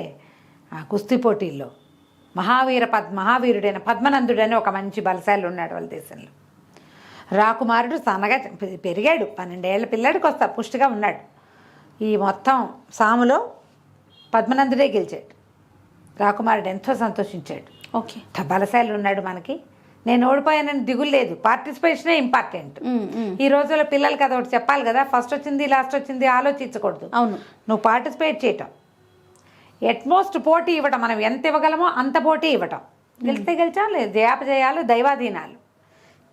ఆ కుస్తీ పోటీల్లో మహావీరుడైన పద్మనందుడని ఒక మంచి బలశాలి ఉన్నాడు వాళ్ళ దేశంలో. రాకుమారుడు సన్నగా పెరిగాడు. 12 ఏళ్ల పిల్లాడికి వస్తా పుష్టిగా ఉన్నాడు. ఈ మొత్తం సాములో పద్మనందుడే గెలిచాడు. రాకుమారుడు ఎంతో సంతోషించాడు. ఓకే, బలశాలి ఉన్నాడు మనకి, నేను ఓడిపోయానని దిగులు లేదు. పార్టిసిపేషనే ఇంపార్టెంట్. ఈ రోజుల్లో పిల్లలకి అది ఒకటి చెప్పాలి కదా, ఫస్ట్ వచ్చింది లాస్ట్ వచ్చింది ఆలోచించకూడదు. అవును, నువ్వు పార్టిసిపేట్ చేయటం, ఎట్మోస్ట్ పోటీ ఇవ్వటం, మనం ఎంత ఇవ్వగలమో అంత పోటీ ఇవ్వటం. గెలిస్తే గెలిచాం, లేదు జయాపజయాలు దైవాధీనాలు.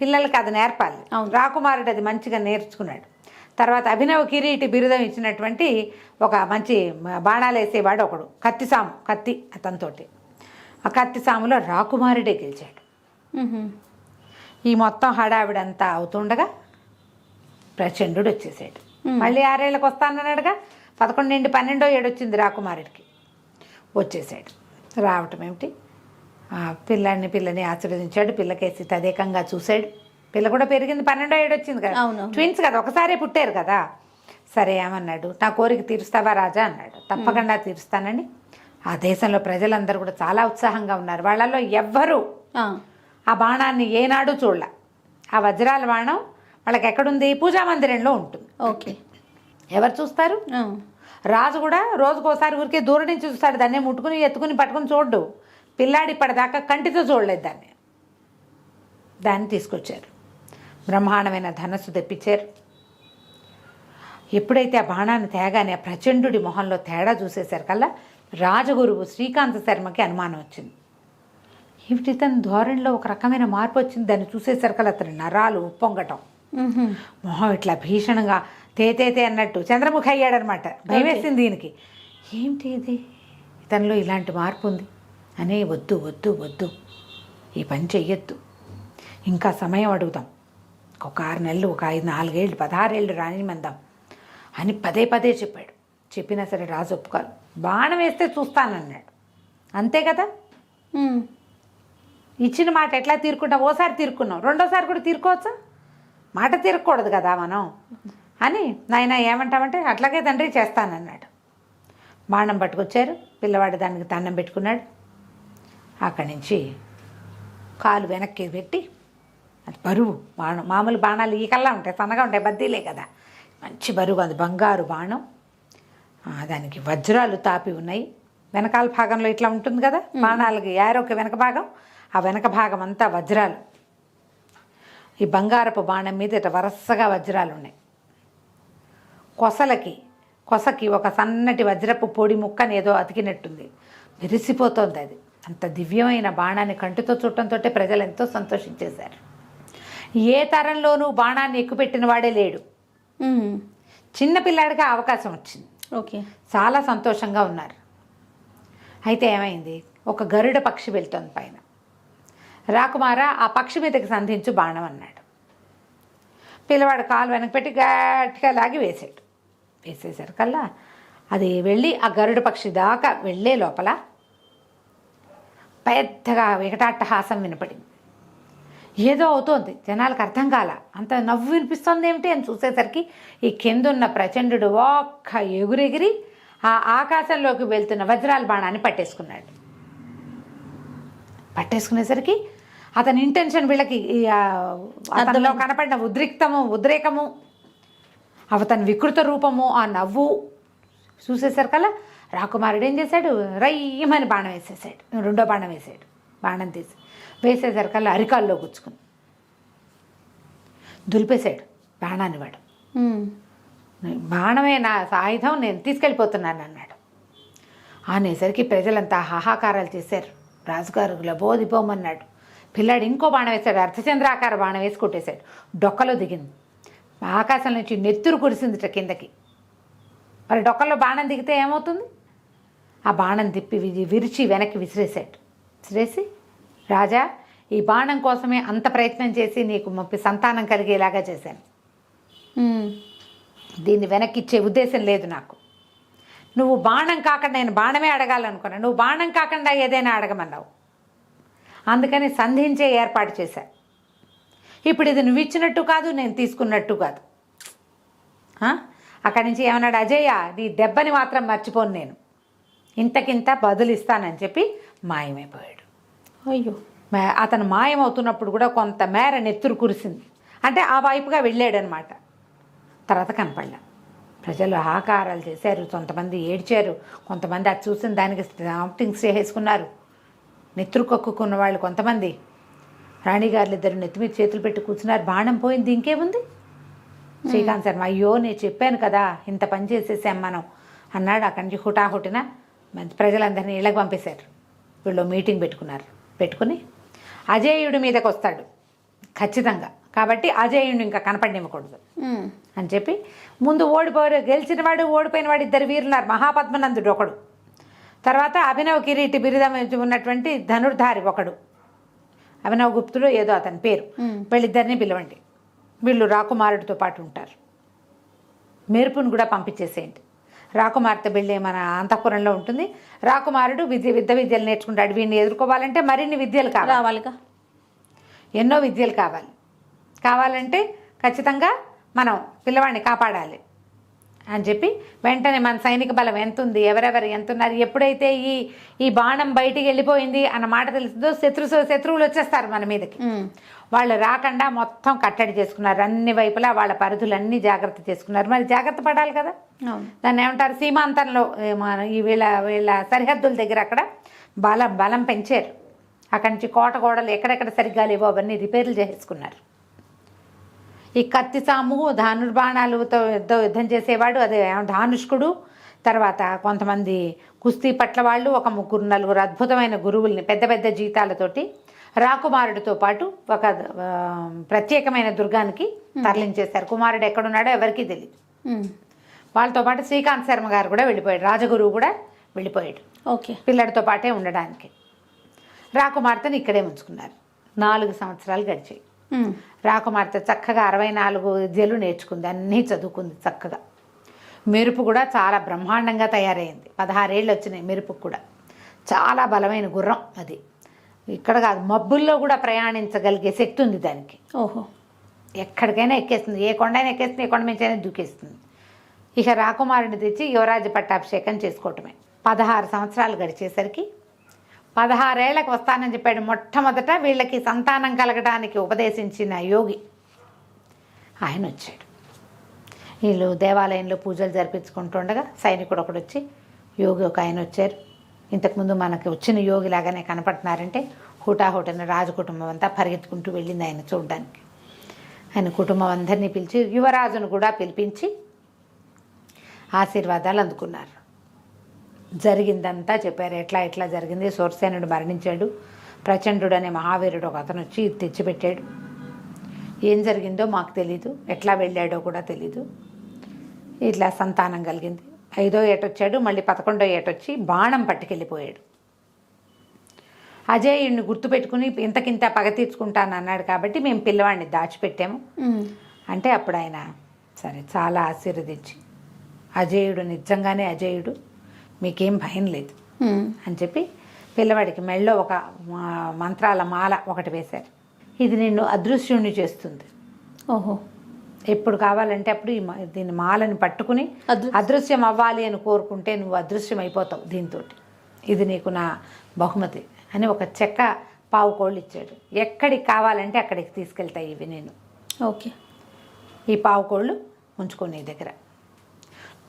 పిల్లలకి అది నేర్పాలి. రాకుమారుడు అది మంచిగా నేర్చుకున్నాడు. తర్వాత అభినవ కిరీటి బిరుదం ఇచ్చినటువంటి ఒక మంచి బాణాలు వేసేవాడు ఒకడు, కత్తి అతనితోటి. ఆ కత్తి సాములో రాకుమారుడే గెలిచాడు. ఈ మొత్తం హడావిడంతా అవుతుండగా ప్రచండు వచ్చేసాడు. మళ్ళీ 6 ఏళ్ళకి వస్తానన్నాడుగా. 11 నుండి 12వ ఏడు వచ్చింది రాకుమారుడికి. వచ్చేసాడు. రావటం ఏమిటి, పిల్లని ఆశీర్వదించాడు. పిల్లకేసి తదేకంగా చూశాడు. పిల్ల కూడా పెరిగింది. 12వ ఏడు వచ్చింది కదా, ట్విన్స్ కదా, ఒకసారే పుట్టారు కదా. సరే ఏమన్నాడు, నా కోరిక తీరుస్తావా రాజా అన్నాడు. తప్పకుండా తీరుస్తానని. ఆ దేశంలో ప్రజలందరూ కూడా చాలా ఉత్సాహంగా ఉన్నారు. వాళ్ళల్లో ఎవ్వరూ ఆ బాణాన్ని ఏనాడు చూడలే. ఆ వజ్రాల బాణం వాళ్ళకి ఎక్కడుంది? పూజా మందిరంలో ఉంటుంది. ఓకే, ఎవరు చూస్తారు? రాజు కూడా రోజుకోసారి ఊరికే దూరం నుంచి చూస్తాడు. దాన్ని ముట్టుకుని ఎత్తుకుని పట్టుకుని చూడ్డు. పిల్లాడి ఇప్పటిదాకా కంటితో చూడలేదు దాన్ని తీసుకొచ్చారు. బ్రహ్మాండమైన ధనస్సు తెప్పించారు. ఎప్పుడైతే ఆ బాణాన్ని తేగానే ఆ ప్రచండుడి మొహంలో తేడా చూసేసరికల్లా రాజగురువు శ్రీకాంత శర్మకి అనుమానం వచ్చింది. ఏమిటి తన ధోరణిలో ఒక రకమైన మార్పు వచ్చింది. దాన్ని చూసేసరికల్లా అతని నరాలు ఉప్పొంగటం, మొహం ఇట్లా భీషణంగా తేతే అన్నట్టు చంద్రముఖి అయ్యాడనమాట. భయం వేసింది దీనికి. ఏమిటి ఇది, ఇతనిలో ఇలాంటి మార్పు ఉంది అని, వద్దు ఈ పని చెయ్యొద్దు, ఇంకా సమయం అడుగుదాం, ఒక 6 నెలలు, ఒక 5-4 ఏళ్ళు, 16 ఏళ్ళు రానిమందాం అని పదే చెప్పాడు. చెప్పినా సరే రాజు ఒప్పుకోవాలి. బాణం వేస్తే చూస్తానన్నాడు. అంతే కదా, ఇచ్చిన మాట ఎట్లా తీరుకుంటాం? ఓసారి తీరుకున్నాం, రెండోసారి కూడా తీరుకోవచ్చా? మాట తీరకూడదు కదా మనం అని. నాయన ఏమంటామంటే అట్లాగే తండ్రి చేస్తానన్నాడు. బాణం పట్టుకొచ్చారు. పిల్లవాడు దానికి దండం పెట్టుకున్నాడు. అక్కడి నుంచి కాలు వెనక్కి పెట్టి, అది బరువు బాణం. మామూలు బాణాలు ఈకల్లా ఉంటాయి, సన్నగా ఉంటాయి, బద్దీలే కదా. మంచి బరువు, అది బంగారు బాణం. దానికి వజ్రాలు తాపి ఉన్నాయి. వెనకాల భాగంలో ఇట్లా ఉంటుంది కదా బాణాలకి యారోకి వెనక భాగం, ఆ వెనక భాగం అంతా వజ్రాలు. ఈ బంగారపు బాణం మీద ఇట్లా వరసగా వజ్రాలు ఉన్నాయి. కొసకి ఒక సన్నటి వజ్రపు పొడి ముక్కని ఏదో అతికినట్టుంది. మెరిసిపోతోంది అది. అంత దివ్యమైన బాణాన్ని కంటితో చూడటంతో ప్రజలు ఎంతో సంతోషించేశారు. ఏ తరంలోనూ బాణాన్ని ఎక్కుపెట్టిన వాడే లేడు. చిన్నపిల్లాడికి అవకాశం వచ్చింది. ఓకే. చాలా సంతోషంగా ఉన్నారు. అయితే ఏమైంది, ఒక గరుడ పక్షి వెళ్తోంది పైన. రాకుమార ఆ పక్షి మీదకి సంధించు బాణం అన్నాడు. పిల్లవాడు కాలు వెనక పెట్టి గట్టిగా లాగి వేసేసరికల్లా అది వెళ్ళి ఆ గరుడ పక్షి దాకా వెళ్ళే లోపల పెద్దగా వికటాట్టహాసం వినపడింది. ఏదో అవుతోంది, జనాలకు అర్థం కాల. అంత నవ్వు వినిపిస్తుంది ఏమిటి అని చూసేసరికి ఈ కిందున్న ప్రచండు ఒక్క ఎగురెగిరి ఆ ఆకాశంలోకి వెళ్తున్న వజ్రాల బాణాన్ని పట్టేసుకున్నాడు. పట్టేసుకునేసరికి అతని ఇంటెన్షన్ వీళ్ళకి అతనిలో కనపడిన ఉద్రేకము అతని వికృత రూపము ఆ నవ్వు చూసేసరికల్లా రాకుమారుడు ఏం చేశాడు, రయ్యమని బాణం వేసేసాడు. రెండో బాణం వేసాడు. బాణం తీసి వేసేసరికల్లా అరికాల్లో గుచ్చుకుని దులిపేశాడు బాణాన్ని. వాడు బాణమే నా ఆయుధం, నేను తీసుకెళ్ళిపోతున్నాను అన్నాడు. అనేసరికి ప్రజలంతా హాహాకారాలు చేశారు. రాజుగారు లబోదిపోమన్నాడు. పిల్లాడు ఇంకో బాణం వేశాడు. అర్ధచంద్రాకార బాణం వేసి కొట్టేశాడు. డొక్కలో దిగింది. ఆకాశం నుంచి నెత్తురు కురిసిందిట కిందకి. మరి డొక్కల్లో బాణం దిగితే ఏమవుతుంది? ఆ బాణం తిప్పి విరిచి వెనక్కి విసిరేసి, రాజా, ఈ బాణం కోసమే అంత ప్రయత్నం చేసి నీకు సంతానం కలిగేలాగా చేశాను. దీన్ని వెనక్కి ఇచ్చే ఉద్దేశం లేదు నాకు. నువ్వు బాణం కాకుండా, నేను బాణమే అడగాలనుకున్నా, నువ్వు బాణం కాకుండా ఏదైనా అడగమన్నావు. అందుకని సంధించే ఏర్పాటు చేశా. ఇప్పుడు ఇది నువ్వు ఇచ్చినట్టు కాదు, నేను తీసుకున్నట్టు కాదు. అక్కడి నుంచి ఏమన్నాడు, అజయ్య, నీ దెబ్బని మాత్రం మర్చిపోను, నేను ఇంతకింత బదులిస్తానని చెప్పి మాయమైపోయాడు. అయ్యో. అతను మాయమవుతున్నప్పుడు కూడా కొంత మేర నెత్తురు కురిసింది. అంటే ఆ వైపుగా వెళ్ళాడనమాట. తర్వాత కనపడలే. ప్రజలు ఆకారాలు చేశారు. కొంతమంది ఏడ్చారు. కొంతమంది అది చూసిన దానికి స్టాంపింగ్స్ చేసుకున్నారు. నెత్తురు కక్కుకున్న వాళ్ళు కొంతమంది. రాణిగారులు ఇద్దరు నెత్తి మీద చేతులు పెట్టి కూర్చున్నారు. బాణం పోయింది, ఇంకేముంది. శ్రీకాంత్ శర్మ, అయ్యో నేను చెప్పాను కదా, ఇంత పని చేసేసాం మనం అన్నాడు. అక్కడి నుంచి హుటాహుటిన ప్రజలందరినీ ఇళ్ళకి పంపేశారు. వీళ్ళు మీటింగ్ పెట్టుకుని అజేయుడి మీదకి వస్తాడు ఖచ్చితంగా, కాబట్టి అజేయుడిని ఇంకా కనపడినివ్వకూడదు అని చెప్పి ముందు గెలిచిన వాడు ఓడిపోయిన వాడు ఇద్దరు వీరున్నారు. మహాపద్మనందుడు ఒకడు, తర్వాత అభినవ్ కిరీటి బిరుదం ఉన్నటువంటి ధనుర్ధారి ఒకడు, అభినవ్ గుప్తుడు ఏదో అతని పేరు. వీళ్ళిద్దరిని పిలవండి, వీళ్ళు రాకుమారుడితో పాటు ఉంటారు. మెరుపును కూడా పంపించేసేయండి. రాకుమార్తె వెళ్ళి మన అంతఃపురంలో ఉంటుంది. రాకుమారుడు విద్యలు నేర్చుకుంటాడు. వీడిని ఎదుర్కోవాలంటే మరిన్ని విద్యలు కావాలిగా, ఎన్నో విద్యలు కావాలంటే ఖచ్చితంగా మనం పిల్లవాడిని కాపాడాలి అని చెప్పి వెంటనే మన సైనిక బలం ఎంత ఉంది, ఎవరెవరు ఎంత ఉన్నారు, ఎప్పుడైతే ఈ బాణం బయటికి వెళ్ళిపోయింది అన్న మాట తెలుస్తుందో శత్రువులు వచ్చేస్తారు మన మీదకి. వాళ్ళు రాకుండా మొత్తం కట్టడి చేసుకున్నారు. అన్ని వైపులా వాళ్ళ పరిధులన్నీ జాగ్రత్త చేసుకున్నారు. మరి జాగ్రత్త పడాలి కదా, దాన్ని ఏమంటారు, సీమాంతంలో ఈ వీళ్ళ సరిహద్దుల దగ్గర అక్కడ బలం పెంచారు. అక్కడి నుంచి కోట గోడలు ఎక్కడెక్కడ సరిగ్గా లేవో అవన్నీ రిపేర్లు చేసుకున్నారు. ఈ కత్తి సాము, ధనుర్బాణాలతో యుద్ధం చేసేవాడు అదే ధానుష్కుడు, తర్వాత కొంతమంది కుస్తీ పట్ల వాళ్ళు, ఒక 3-4 అద్భుతమైన గురువుల్ని పెద్ద పెద్ద జీతాలతోటి రాకుమారుడితో పాటు ఒక ప్రత్యేకమైన దుర్గానికి తరలించేశారు. కుమారుడు ఎక్కడున్నాడో ఎవరికీ తెలియదు. వాళ్ళతో పాటు శ్రీకాంత్ శర్మ గారు కూడా వెళ్ళిపోయాడు. రాజగురువు కూడా వెళ్ళిపోయాడు. ఓకే. పిల్లడితో పాటే ఉండడానికి. రాకుమార్తెను ఇక్కడే ఉంచుకున్నారు. 4 సంవత్సరాలు గడిచాయి. రాకుమార్తె చక్కగా 64 విద్యలు నేర్చుకుంది, అన్నీ చదువుకుంది చక్కగా. మెరుపు కూడా చాలా బ్రహ్మాండంగా తయారైంది. 16 ఏళ్ళు వచ్చినాయి మెరుపుకు కూడా. చాలా బలమైన గుర్రం అది. ఇక్కడ కాదు, మబ్బుల్లో కూడా ప్రయాణించగలిగే శక్తి ఉంది దానికి. ఓహో. ఎక్కడికైనా ఎక్కేస్తుంది, ఏ కొండైనా ఎక్కేస్తుంది, ఏ కొండ మించైనా దూకేస్తుంది. ఇక రాకుమారుని తెచ్చి యువరాజు పట్టాభిషేకం చేసుకోవటమే. 16 సంవత్సరాలు గడిచేసరికి 16 ఏళ్లకు వస్తానని చెప్పాడు. మొట్టమొదట వీళ్ళకి సంతానం కలగడానికి ఉపదేశించిన యోగి ఆయన వచ్చాడు. వీళ్ళు దేవాలయంలో పూజలు జరిపించుకుంటుండగా సైనికుడు ఒకడు వచ్చి, యోగి ఒక ఆయన వచ్చారు, ఇంతకుముందు మనకి వచ్చిన యోగి లాగానే కనపడుతున్నారంటే హుటాహుటిన రాజు కుటుంబం అంతా పరిగెత్తుకుంటూ వెళ్ళింది ఆయన చూడడానికి. ఆయన కుటుంబం అందరినీ పిలిచి యువరాజును కూడా పిలిపించి ఆశీర్వాదాలు అందుకున్నారు. జరిగిందంతా చెప్పారు. ఎట్లా జరిగింది. సూరసేనుడు మరణించాడు. ప్రచండు అనే మహావీరుడు ఒక అతను వచ్చి ఇది తెచ్చిపెట్టాడు. ఏం జరిగిందో మాకు తెలీదు, ఎట్లా వెళ్ళాడో కూడా తెలీదు. ఇట్లా సంతానం కలిగింది. 5వ ఏట వచ్చాడు, మళ్ళీ 11వ ఏట వచ్చి బాణం పట్టుకెళ్ళిపోయాడు. అజేయుడిని గుర్తుపెట్టుకుని ఇంతకింత పగ తీర్చుకుంటాను అన్నాడు కాబట్టి మేము పిల్లవాడిని దాచిపెట్టాము అంటే అప్పుడు ఆయన సరే చాలా ఆశీర్వదించి, అజేయుడు నిజంగానే అజేయుడు, మీకేం భయం లేదు అని చెప్పి పిల్లవాడికి మెళ్ళో ఒక మంత్రాల మాల ఒకటి వేశారు. ఇది నిన్ను అదృశ్యుణ్ణి చేస్తుంది. ఓహో. ఎప్పుడు కావాలంటే అప్పుడు దీని మాలని పట్టుకుని అదృశ్యం అవ్వాలి అని కోరుకుంటే నువ్వు అదృశ్యం అయిపోతావు దీంతో, ఇది నీకు నా బహుమతి అని ఒక చెక్క పావు కోళ్ళు ఇచ్చాడు. ఎక్కడికి కావాలంటే అక్కడికి తీసుకెళ్తాయి ఇవి నేను. ఓకే. ఈ పావు కోళ్ళు ఉంచుకో నీ దగ్గర.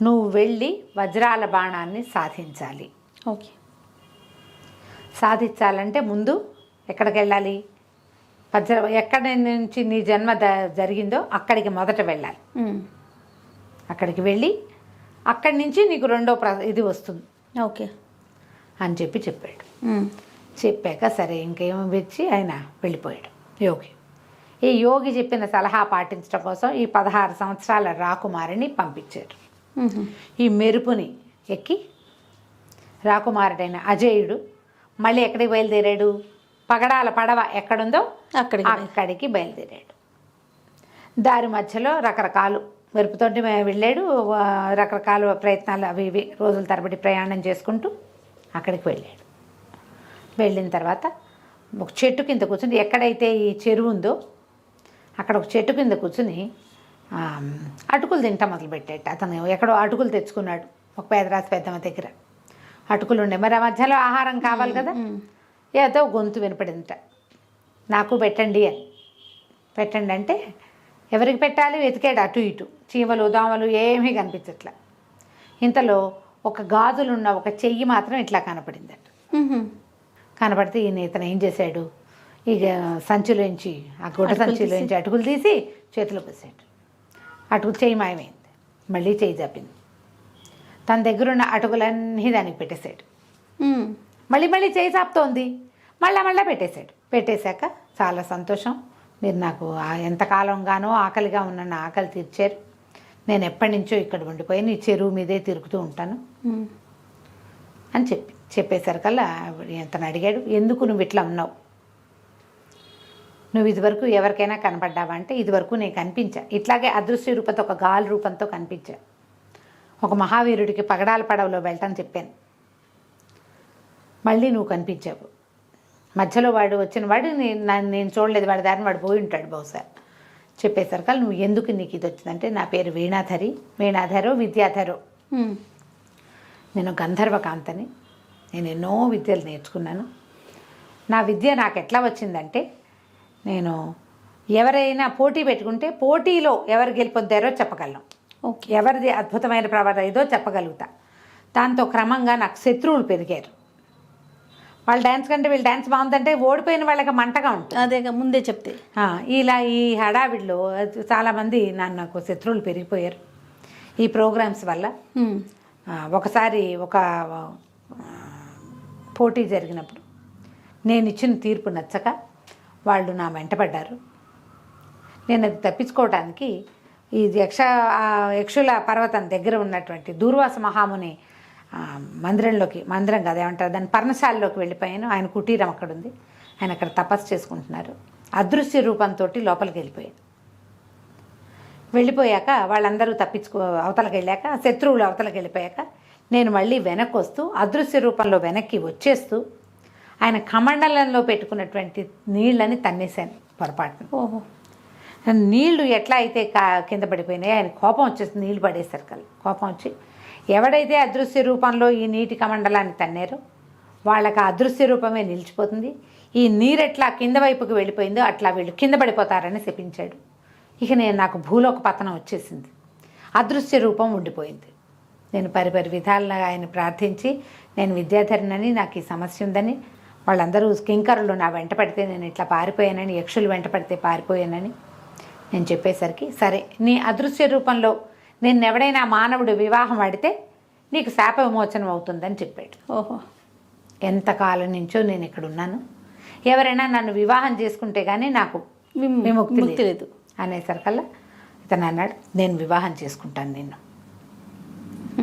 నువ్వు వెళ్ళి వజ్రాల బాణాన్ని సాధించాలి. ఓకే. సాధించాలంటే ముందు ఎక్కడికి వెళ్ళాలి? ఎక్కడి నుంచి నీ జన్మ జరిగిందో అక్కడికి మొదట వెళ్ళాలి. అక్కడికి వెళ్ళి అక్కడి నుంచి నీకు రెండో ఇది వస్తుంది. ఓకే అని చెప్పాడు. చెప్పాక సరే ఇంకేమో వచ్చి ఆయన వెళ్ళిపోయాడు యోగి. ఈ యోగి చెప్పిన సలహా పాటించడం కోసం ఈ 16 సంవత్సరాల రాకుమారిని పంపించారు. ఈ మెరుపుని ఎక్కి రాకుమారుడైన అజేయుడు మళ్ళీ ఎక్కడికి బయలుదేరాడు? పగడాల పడవ ఎక్కడుందో అక్కడికి బయలుదేరాడు. దారి మధ్యలో రకరకాలు మెరుపుతోటి వెళ్ళాడు. రకరకాల ప్రయత్నాలు అవి ఇవి రోజుల తరబడి ప్రయాణం చేసుకుంటూ అక్కడికి వెళ్ళాడు. వెళ్ళిన తర్వాత ఒక చెట్టు కింద కూర్చుని, ఎక్కడైతే ఈ చెరువు ఉందో అక్కడ ఒక చెట్టు కింద కూర్చుని అటుకులు తింటా మొదలుపెట్టాడు. అతను ఎక్కడో అటుకులు తెచ్చుకున్నాడు ఒక పేదరాశి పెద్దమ్మ దగ్గర. అటుకులు ఉండే, మరి ఆ మధ్యలో ఆహారం కావాలి కదా. ఏదో గొంతు వినపడిందిట, నాకు పెట్టండి అని. పెట్టండి అంటే ఎవరికి పెట్టాలి వెతికాడు అటు ఇటు, చీమలు దోమలు ఏమీ కనిపించట్లా. ఇంతలో ఒక గాజులున్న ఒక చెయ్యి మాత్రం ఇట్లా కనపడిందట. కనపడితే ఇతను ఏం చేశాడు, ఇక సంచిలోంచి ఆ గుడ్డ సంచిలోంచి అటుకులు తీసి చేతిలో పోసాడు. అటుకులు చెయ్యి మాయమైంది. మళ్ళీ చెయ్యి చాపింది. తన దగ్గరున్న అటుకులన్నీ దానికి పెట్టేశాడు. మళ్ళీ చేయి చాపుతోంది. మళ్ళా పెట్టేశాడు. పెట్టేశాక చాలా సంతోషం, మీరు నాకు ఎంతకాలంగానో ఆకలిగా ఉన్న నా ఆకలి తీర్చారు. నేను ఎప్పటి నుంచో ఇక్కడ ఉండిపోయి ఈ చెరువు మీదే తిరుగుతూ ఉంటాను అని చెప్పేసరికల్లా ఎంతను అడిగాడు, ఎందుకు నువ్వు ఇట్లా ఉన్నావు? నువ్వు ఇదివరకు ఎవరికైనా కనపడ్డావా అంటే, ఇదివరకు నేను కనిపించా, ఇట్లాగే అదృశ్య రూపంతో ఒక గాలి రూపంతో కనిపించా. ఒక మహావీరుడికి పగడాల పడవలో వెళ్ళటం చెప్పాను, మళ్ళీ నువ్వు కనిపించావు. మధ్యలో వాడు వచ్చిన వాడు నేను చూడలేదు, వాడి దారిని వాడు పోయి ఉంటాడు బహుశా. చెప్పేసరికి నువ్వు ఎందుకు నీకు ఇది వచ్చిందంటే, నా పేరు వీణాధరో విద్యాధరో, నేను గంధర్వకాంతని, నేను ఎన్నో విద్యలు నేర్చుకున్నాను. నా విద్య నాకు ఎట్లా వచ్చిందంటే, నేను ఎవరైనా పోటీ పెట్టుకుంటే పోటీలో ఎవరు గెలుపొందారో చెప్పగలను, ఎవరిది అద్భుతమైన ప్రవర్తన ఏదో చెప్పగలుగుతా. దాంతో క్రమంగా నాకు శత్రువులు పెరిగారు. వాళ్ళు డ్యాన్స్ కంటే వీళ్ళు డ్యాన్స్ బాగుందంటే ఓడిపోయిన వాళ్ళకి మంటగా ఉంటుంది. అదే ముందే చెప్తే ఇలా ఈ హడావిడిలో చాలామంది నాకు శత్రువులు పెరిగిపోయారు ఈ ప్రోగ్రామ్స్ వల్ల. ఒకసారి ఒక పోటీ జరిగినప్పుడు నేను ఇచ్చిన తీర్పు నచ్చక వాళ్ళు నా వెంటపడ్డారు. నేను అది తప్పించుకోవడానికి ఈ యక్షుల పర్వతం దగ్గర ఉన్నటువంటి దూర్వాస మహాముని మందిరం కదా ఏమంటారు దాన్ని, పర్ణశాలలోకి వెళ్ళిపోయాను. ఆయన కుటీరం అక్కడ ఉంది, ఆయన అక్కడ తపస్సు చేసుకుంటున్నారు. అదృశ్య రూపంతో లోపలికి వెళ్ళిపోయాక వాళ్ళందరూ అవతలకి వెళ్ళాక, శత్రువులు అవతలకి వెళ్ళిపోయాక నేను మళ్ళీ వెనక్కి వస్తూ అదృశ్య రూపంలో వెనక్కి వచ్చేస్తూ ఆయన కమండలంలో పెట్టుకున్నటువంటి నీళ్ళని తన్నేశాను పొరపాటున. ఓహో. నీళ్లు ఎట్లా అయితే కింద పడిపోయినాయి, ఆయన కోపం వచ్చేసి నీళ్లు పడేశారు కళ్ళు. కోపం వచ్చి ఎవడైతే అదృశ్య రూపంలో ఈ నీటి కమండలాన్ని తన్నారో వాళ్ళకి ఆ అదృశ్య రూపమే నిలిచిపోతుంది, ఈ నీరు ఎట్లా కింద వైపుకి వెళ్ళిపోయిందో అట్లా వీళ్ళు కింద పడిపోతారని శపించాడు. ఇక నాకు భూలోక పతనం వచ్చేసింది, అదృశ్య రూపం ఉండిపోయింది. నేను పరిపరి విధాలుగా ఆయన ప్రార్థించి, నేను విద్యాధరినని, నాకు ఈ సమస్య ఉందని, వాళ్ళందరూ కింకరులు నా వెంట పడితే నేను ఇట్లా పారిపోయానని, యక్షులు వెంట పడితే పారిపోయానని నేను చెప్పేసరికి, సరే నీ అదృశ్య రూపంలో నిన్నెవడైనా మానవుడు వివాహం ఆడితే నీకు శాప విమోచనం అవుతుందని చెప్పాడు. ఓహో. ఎంతకాలం నుంచో నేను ఇక్కడ ఉన్నాను, ఎవరైనా నన్ను వివాహం చేసుకుంటే కానీ నాకు విముక్తి లేదు అనేసరికల్లా ఇతను అన్నాడు, నేను వివాహం చేసుకుంటాను నిన్ను.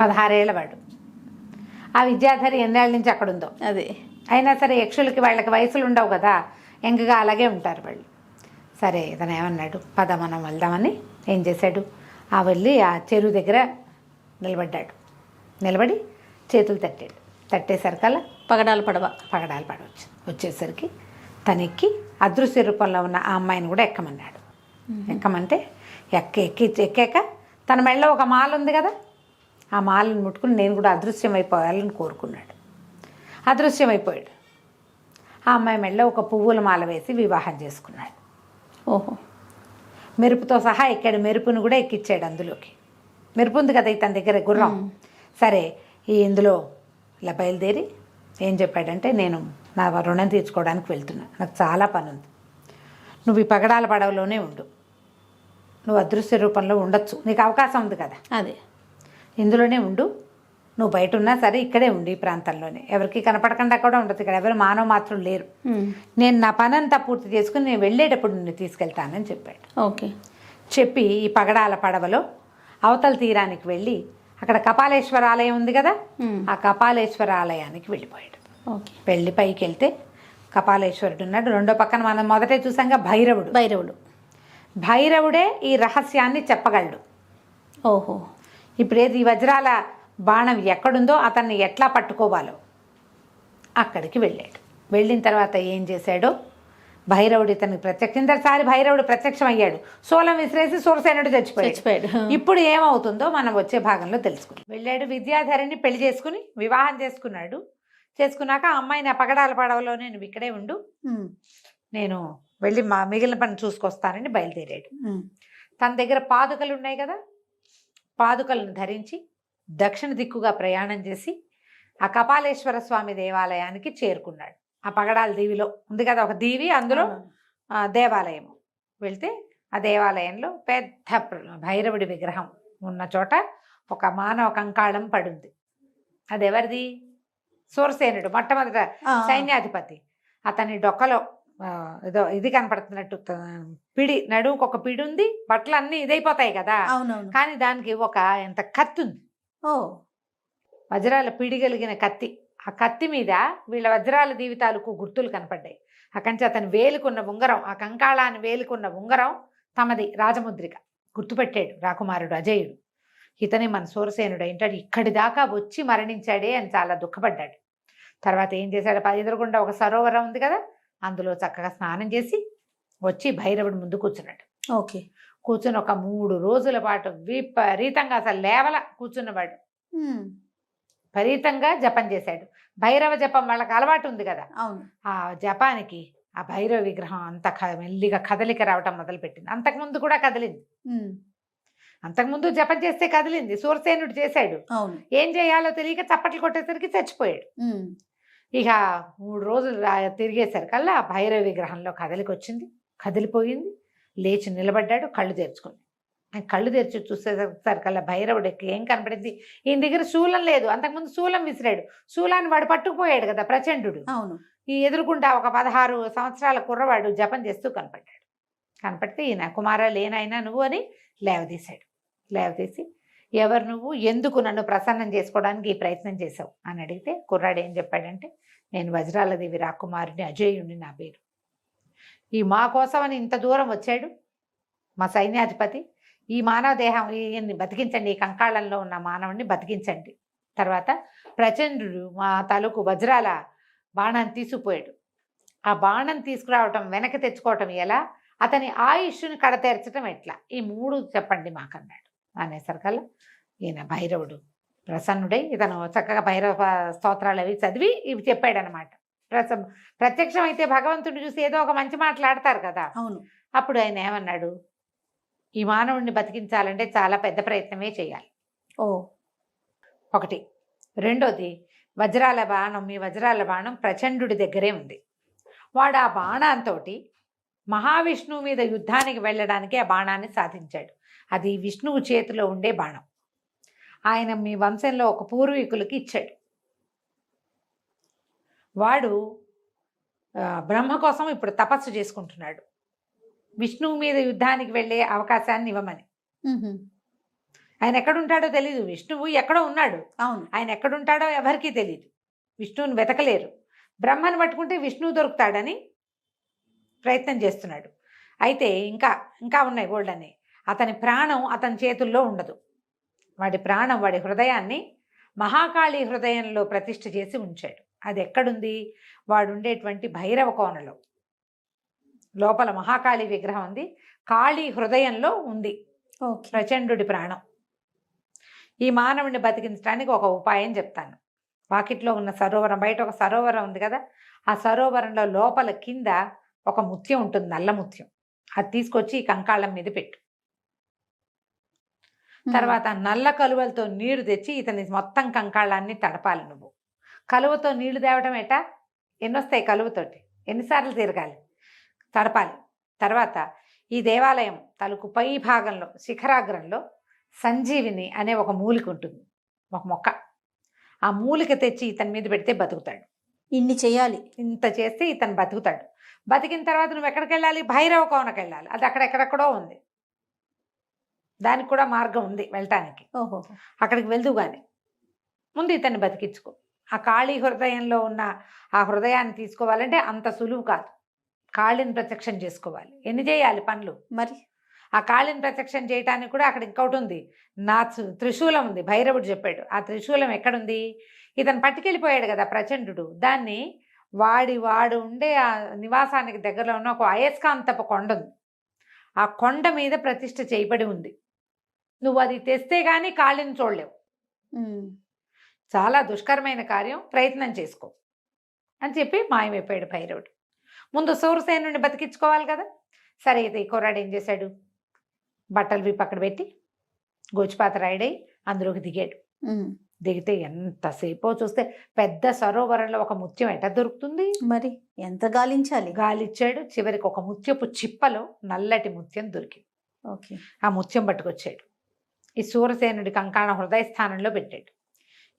16 ఏళ్ల వాడు. ఆ విద్యాధరి ఎన్నేళ్ళ నుంచి అక్కడ ఉందో. అదే. అయినా సరే యక్షులకి వాళ్ళకి వయసులు ఉండవు కదా, ఎంకగా అలాగే ఉంటారు వాళ్ళు. సరే ఇతను ఏమన్నాడు, పద మనం వెళ్దామని ఏం చేశాడు, వెళ్ళి ఆ చెరువు దగ్గర నిలబడ్డాడు. నిలబడి చేతులు తట్టేసరికల్లా పగడాల పడవ వచ్చేసరికి తను ఎక్కి అదృశ్య రూపంలో ఉన్న ఆ అమ్మాయిని కూడా ఎక్కమన్నాడు. ఎక్కమంటే ఎక్కాక తన మెడలో ఒక మాల ఉంది కదా, ఆ మాలను ముట్టుకుని నేను కూడా అదృశ్యమైపోవాలని కోరుకున్నాడు. అదృశ్యమైపోయాడు. ఆ అమ్మాయి మెడలో ఒక పువ్వుల మాల వేసి వివాహం చేసుకున్నాడు. ఓహో. మెరుపుతో సహా ఎక్కాడు. మెరుపును కూడా ఎక్కిచ్చాడు అందులోకి. మెరుపు ఉంది కదా తన దగ్గర గుర్రం. సరే ఇందులో ఇలా బయలుదేరి ఏం చెప్పాడంటే, నేను నా రుణం తీర్చుకోవడానికి వెళ్తున్నా, నాకు చాలా పని ఉంది, నువ్వు ఈ పగడాల పడవలోనే ఉండు, నువ్వు అదృశ్య రూపంలో ఉండొచ్చు, నీకు అవకాశం ఉంది కదా, అదే ఇందులోనే ఉండు, నువ్వు బయట ఉన్నా సరే ఇక్కడే ఉండి ఈ ప్రాంతంలోనే, ఎవరికి కనపడకుండా కూడా ఉండదు, ఇక్కడ ఎవరు మానవ మాత్రం లేరు, నేను నా పని అంతా పూర్తి చేసుకుని నేను వెళ్ళేటప్పుడు నిన్ను తీసుకెళ్తానని చెప్పాడు. ఓకే. చెప్పి ఈ పగడాల పడవలో అవతల తీరానికి వెళ్ళి అక్కడ కపాలేశ్వర ఆలయం ఉంది కదా, ఆ కపాలేశ్వర ఆలయానికి వెళ్ళిపోయాడు. ఓకే. వెళ్ళి పైకి వెళ్తే కపాలేశ్వరుడు ఉన్నాడు. రెండో పక్కన మనం మొదటే చూసాంగా భైరవుడే ఈ రహస్యాన్ని చెప్పగలడు. ఓహో. ఇప్పుడు ఏది ఈ వజ్రాల బాణం ఎక్కడుందో అతన్ని ఎట్లా పట్టుకోవాలో అక్కడికి వెళ్ళాడు. వెళ్ళిన తర్వాత ఏం చేశాడో, భైరవుడు ఇతనికి కిందసారి భైరవుడు ప్రత్యక్షం అయ్యాడు, శూలం విసిరేసి సూరసేనుడు చచ్చిపోయాడు. ఇప్పుడు ఏమవుతుందో మనం వచ్చే భాగంలో తెలుసుకుని వెళ్ళాడు. విద్యాధరిని పెళ్లి చేసుకుని వివాహం చేసుకున్నాడు. చేసుకున్నాక అమ్మాయిని ఆ పగడాల పడవలోనే నువ్వు ఇక్కడే ఉండు, నేను వెళ్ళి మిగిలిన పని చూసుకొస్తానని బయలుదేరాడు. తన దగ్గర పాదుకలు ఉన్నాయి కదా, పాదుకలను ధరించి దక్షిణ దిక్కుగా ప్రయాణం చేసి ఆ కపాలేశ్వర స్వామి దేవాలయానికి చేరుకున్నాడు. ఆ పగడాల దీవిలో ఉంది కదా ఒక దీవి, అందులో దేవాలయం వెళ్తే ఆ దేవాలయంలో పెద్ద భైరవుడి విగ్రహం ఉన్న చోట ఒక మానవ కంకాళం పడుంది. అది ఎవరిది? సూరసేనుడు, మొట్టమొదట సైన్యాధిపతి. అతని డొక్కలో ఏదో ఇది కనపడుతున్నట్టు పిడి, నడుముకు ఒక పిడి ఉంది, బట్టలు అన్నీ ఇదైపోతాయి కదా, కానీ దానికి ఒక ఎంత కత్తి ఉంది. వజ్రాల పిడి కలిగిన కత్తి. ఆ కత్తి మీద వీళ్ళ వజ్రాల దీవితాలకు గుర్తులు కనపడ్డాయి. అక్కడి నుంచి అతని వేలుకున్న ఉంగరం, ఆ కంకాళాన్ని వేలుకున్న ఉంగరం తమది, రాజముద్రిక. గుర్తుపెట్టాడు రాకుమారుడు అజయుడు, ఇతనే మన సూరసేనుడు ఏంటాడు, ఇక్కడి దాకా వచ్చి మరణించాడే అని చాలా దుఃఖపడ్డాడు. తర్వాత ఏం చేశాడు, ఎదురుగుండా ఒక సరోవరం ఉంది కదా, అందులో చక్కగా స్నానం చేసి వచ్చి భైరవుడి ముందు కూర్చున్నాడు. ఓకే. కూర్చుని ఒక 3 రోజుల పాటు విపరీతంగా అసలు లేవల కూర్చున్నవాడు. విపరీతంగా జపం చేశాడు. భైరవ జపం వాళ్ళకి అలవాటు ఉంది కదా, అవును. ఆ జపానికి ఆ భైరవ విగ్రహం అంత మెల్లిగా కదలిక రావటం మొదలుపెట్టింది. అంతకుముందు కూడా కదిలింది, అంతకుముందు జపం చేస్తే కదిలింది. సూరసేనుడు చేశాడు. ఏం చేయాలో తెలియక చప్పట్లు కొట్టేసరికి చచ్చిపోయాడు. ఇక 3 రోజులు తిరిగేసరికల్లా భైరవ విగ్రహంలో కదలిక వచ్చింది, కదిలిపోయింది. లేచి నిలబడ్డాడు, కళ్ళు తెరుచుకుంది. ఆయన కళ్ళు తెరిచి చూసేసరికల్లా భైరవుడికి ఏం కనపడింది, ఈయన దగ్గర శూలం లేదు. అంతకుముందు శూలం విసిరాడు, శూలాన్ని వాడు పట్టుకుపోయాడు కదా ప్రచండు. అవును. ఈ ఎదురుకుండా ఒక 16 సంవత్సరాల కుర్రవాడు జపం చేస్తూ కనపడ్డాడు. కనపడితే ఈయన కుమారా లేనైనా నువ్వు అని లేవదీశాడు. లేవదీసి ఎవరు నువ్వు, ఎందుకు నన్ను ప్రసన్నం చేసుకోవడానికి ఈ ప్రయత్నం చేశావు అని అడిగితే కుర్రాడు ఏం చెప్పాడంటే, నేను వజ్రాలదేవి రాకుమారుని అజేయుణ్ణి, నా పేరు. ఈ మా కోసమని ఇంత దూరం వచ్చాడు మా సైన్యాధిపతి, ఈ మానవ దేహం ఈయన్ని బతికించండి, ఈ కంకాళంలో ఉన్న మానవుడిని బతికించండి. తర్వాత ప్రచండు మా తాలూకు వజ్రాల బాణాన్ని తీసుకుపోయాడు. ఆ బాణం తీసుకురావటం, వెనక్కి తెచ్చుకోవటం ఎలా, అతని ఆయుష్ని కడతేర్చడం ఎట్లా, ఈ 3 చెప్పండి మాకన్నాడు. అనేసరికల్లా ఈయన భైరవుడు ప్రసన్నుడై ఇతను చక్కగా భైరవ స్తోత్రాలు అవి చదివి ఇవి చెప్పాడనమాట. ప్రత్యక్షం అయితే భగవంతుడు చూసి ఏదో ఒక మంచి మాట్లాడతారు కదా. అవును. అప్పుడు ఆయన ఏమన్నాడు, ఈ మానవుడిని బతికించాలంటే చాలా పెద్ద ప్రయత్నమే చేయాలి. ఒకటి. రెండోది, వజ్రాల బాణం, మీ వజ్రాల బాణం ప్రచండుడి దగ్గరే ఉంది. వాడు ఆ బాణంతో మహావిష్ణువు మీద యుద్ధానికి వెళ్ళడానికి ఆ బాణాన్ని సాధించాడు. అది విష్ణువు చేతిలో ఉండే బాణం. ఆయన మీ వంశంలో ఒక పూర్వీకులకి ఇచ్చాడు. వాడు బ్రహ్మ కోసం ఇప్పుడు తపస్సు చేసుకుంటున్నాడు, విష్ణువు మీద యుద్ధానికి వెళ్ళే అవకాశాన్ని ఇవ్వమని. ఆయన ఎక్కడుంటాడో తెలీదు, విష్ణువు ఎక్కడో ఉన్నాడు, అవును. ఆయన ఎక్కడుంటాడో ఎవరికీ తెలియదు, విష్ణువుని వెతకలేరు. బ్రహ్మను పట్టుకుంటే విష్ణువు దొరుకుతాడని ప్రయత్నం చేస్తున్నాడు. అయితే ఇంకా ఇంకా ఉన్నాయి బోల్డని. అతని ప్రాణం అతని చేతుల్లో ఉండదు. వాడి ప్రాణం, వాడి హృదయాన్ని మహాకాళి హృదయంలో ప్రతిష్ఠ చేసి ఉంచాడు. అది ఎక్కడుంది? వాడు ఉండేటువంటి భైరవ కోనలో లోపల మహాకాళి విగ్రహం ఉంది. కాళీ హృదయంలో ఉంది ఓకే. ప్రచండుడి ప్రాణం. ఈ మానవుడిని బతికించడానికి ఒక ఉపాయం చెప్తాను. వాకిట్లో ఉన్న సరోవరం, బయట ఒక సరోవరం ఉంది కదా, ఆ సరోవరంలో లోపల కింద ఒక ముత్యం ఉంటుంది, నల్ల ముత్యం. అది తీసుకొచ్చి ఈ కంకాళం మీద పెట్టు. తర్వాత నల్ల కలువలతో నీరు తెచ్చి ఇతని మొత్తం కంకాళాన్ని తడపాలి. నువ్వు కలువతో నీళ్లు తేవటం ఎట్టా? ఎన్నొస్తాయి కలువతోటి? ఎన్నిసార్లు తిరగాలి? తడపాలి. తర్వాత ఈ దేవాలయం తలుకు పై భాగంలో శిఖరాగ్రంలో సంజీవిని అనే ఒక మూలిక ఉంటుంది, ఒక మొక్క. ఆ మూలిక తెచ్చి ఇతని మీద పెడితే బతుకుతాడు. ఇన్ని చేయాలి. ఇంత చేస్తే ఇతను బతుకుతాడు. బతికిన తర్వాత నువ్వు ఎక్కడికి వెళ్ళాలి? భైరవ కోనకి వెళ్ళాలి. అది అక్కడెక్కడెక్కడో ఉంది, దానికి కూడా మార్గం ఉంది వెళ్ళటానికి. ఓహో. అక్కడికి వెళ్దు కానీ ముందు ఇతన్ని బతికించుకో. ఆ కాళీ హృదయంలో ఉన్న ఆ హృదయాన్ని తీసుకోవాలంటే అంత సులువు కాదు. కాళీని ప్రత్యక్షం చేసుకోవాలి. ఎన్ని చేయాలి పనులు మరి? ఆ కాళీని ప్రత్యక్షం చేయటానికి కూడా అక్కడ ఇంకొకటి ఉంది, నా త్రిశూలం ఉంది. భైరవుడు చెప్పాడు, ఆ త్రిశూలం ఎక్కడుంది? ఇతను పట్టుకెళ్ళిపోయాడు కదా ప్రచండు, దాన్ని వాడు ఉండే ఆ నివాసానికి దగ్గరలో ఉన్న ఒక అయస్కాంతపు కొండ ఉంది. ఆ కొండ మీద ప్రతిష్ఠ చేయబడి ఉంది. నువ్వు అది తెస్తే కానీ కాళీని చూడలేవు. చాలా దుష్కరమైన కార్యం, ప్రయత్నం చేసుకో అని చెప్పి మాయమైపోయాడు భైరవుడు. ముందు సూరసేనుడిని బతికించుకోవాలి కదా. సరే అయితే ఈ కుర్రాడు ఏం చేశాడు? బట్టలు విప్పి అక్కడ పెట్టి గోచిపాత రాయుడై అందులోకి దిగాడు. దిగితే ఎంతసేపో చూస్తే పెద్ద సరోవరంలో ఒక ముత్యం ఎట దొరుకుతుంది? మరి ఎంత గాలించాలి? గాలిచ్చాడు. చివరికి ఒక ముత్యపు చిప్పలో నల్లటి ముత్యం దొరికింది. ఓకే. ఆ ముత్యం పట్టుకొచ్చాడు. ఈ సూరసేనుడి కంకాణ హృదయ స్థానంలో పెట్టాడు.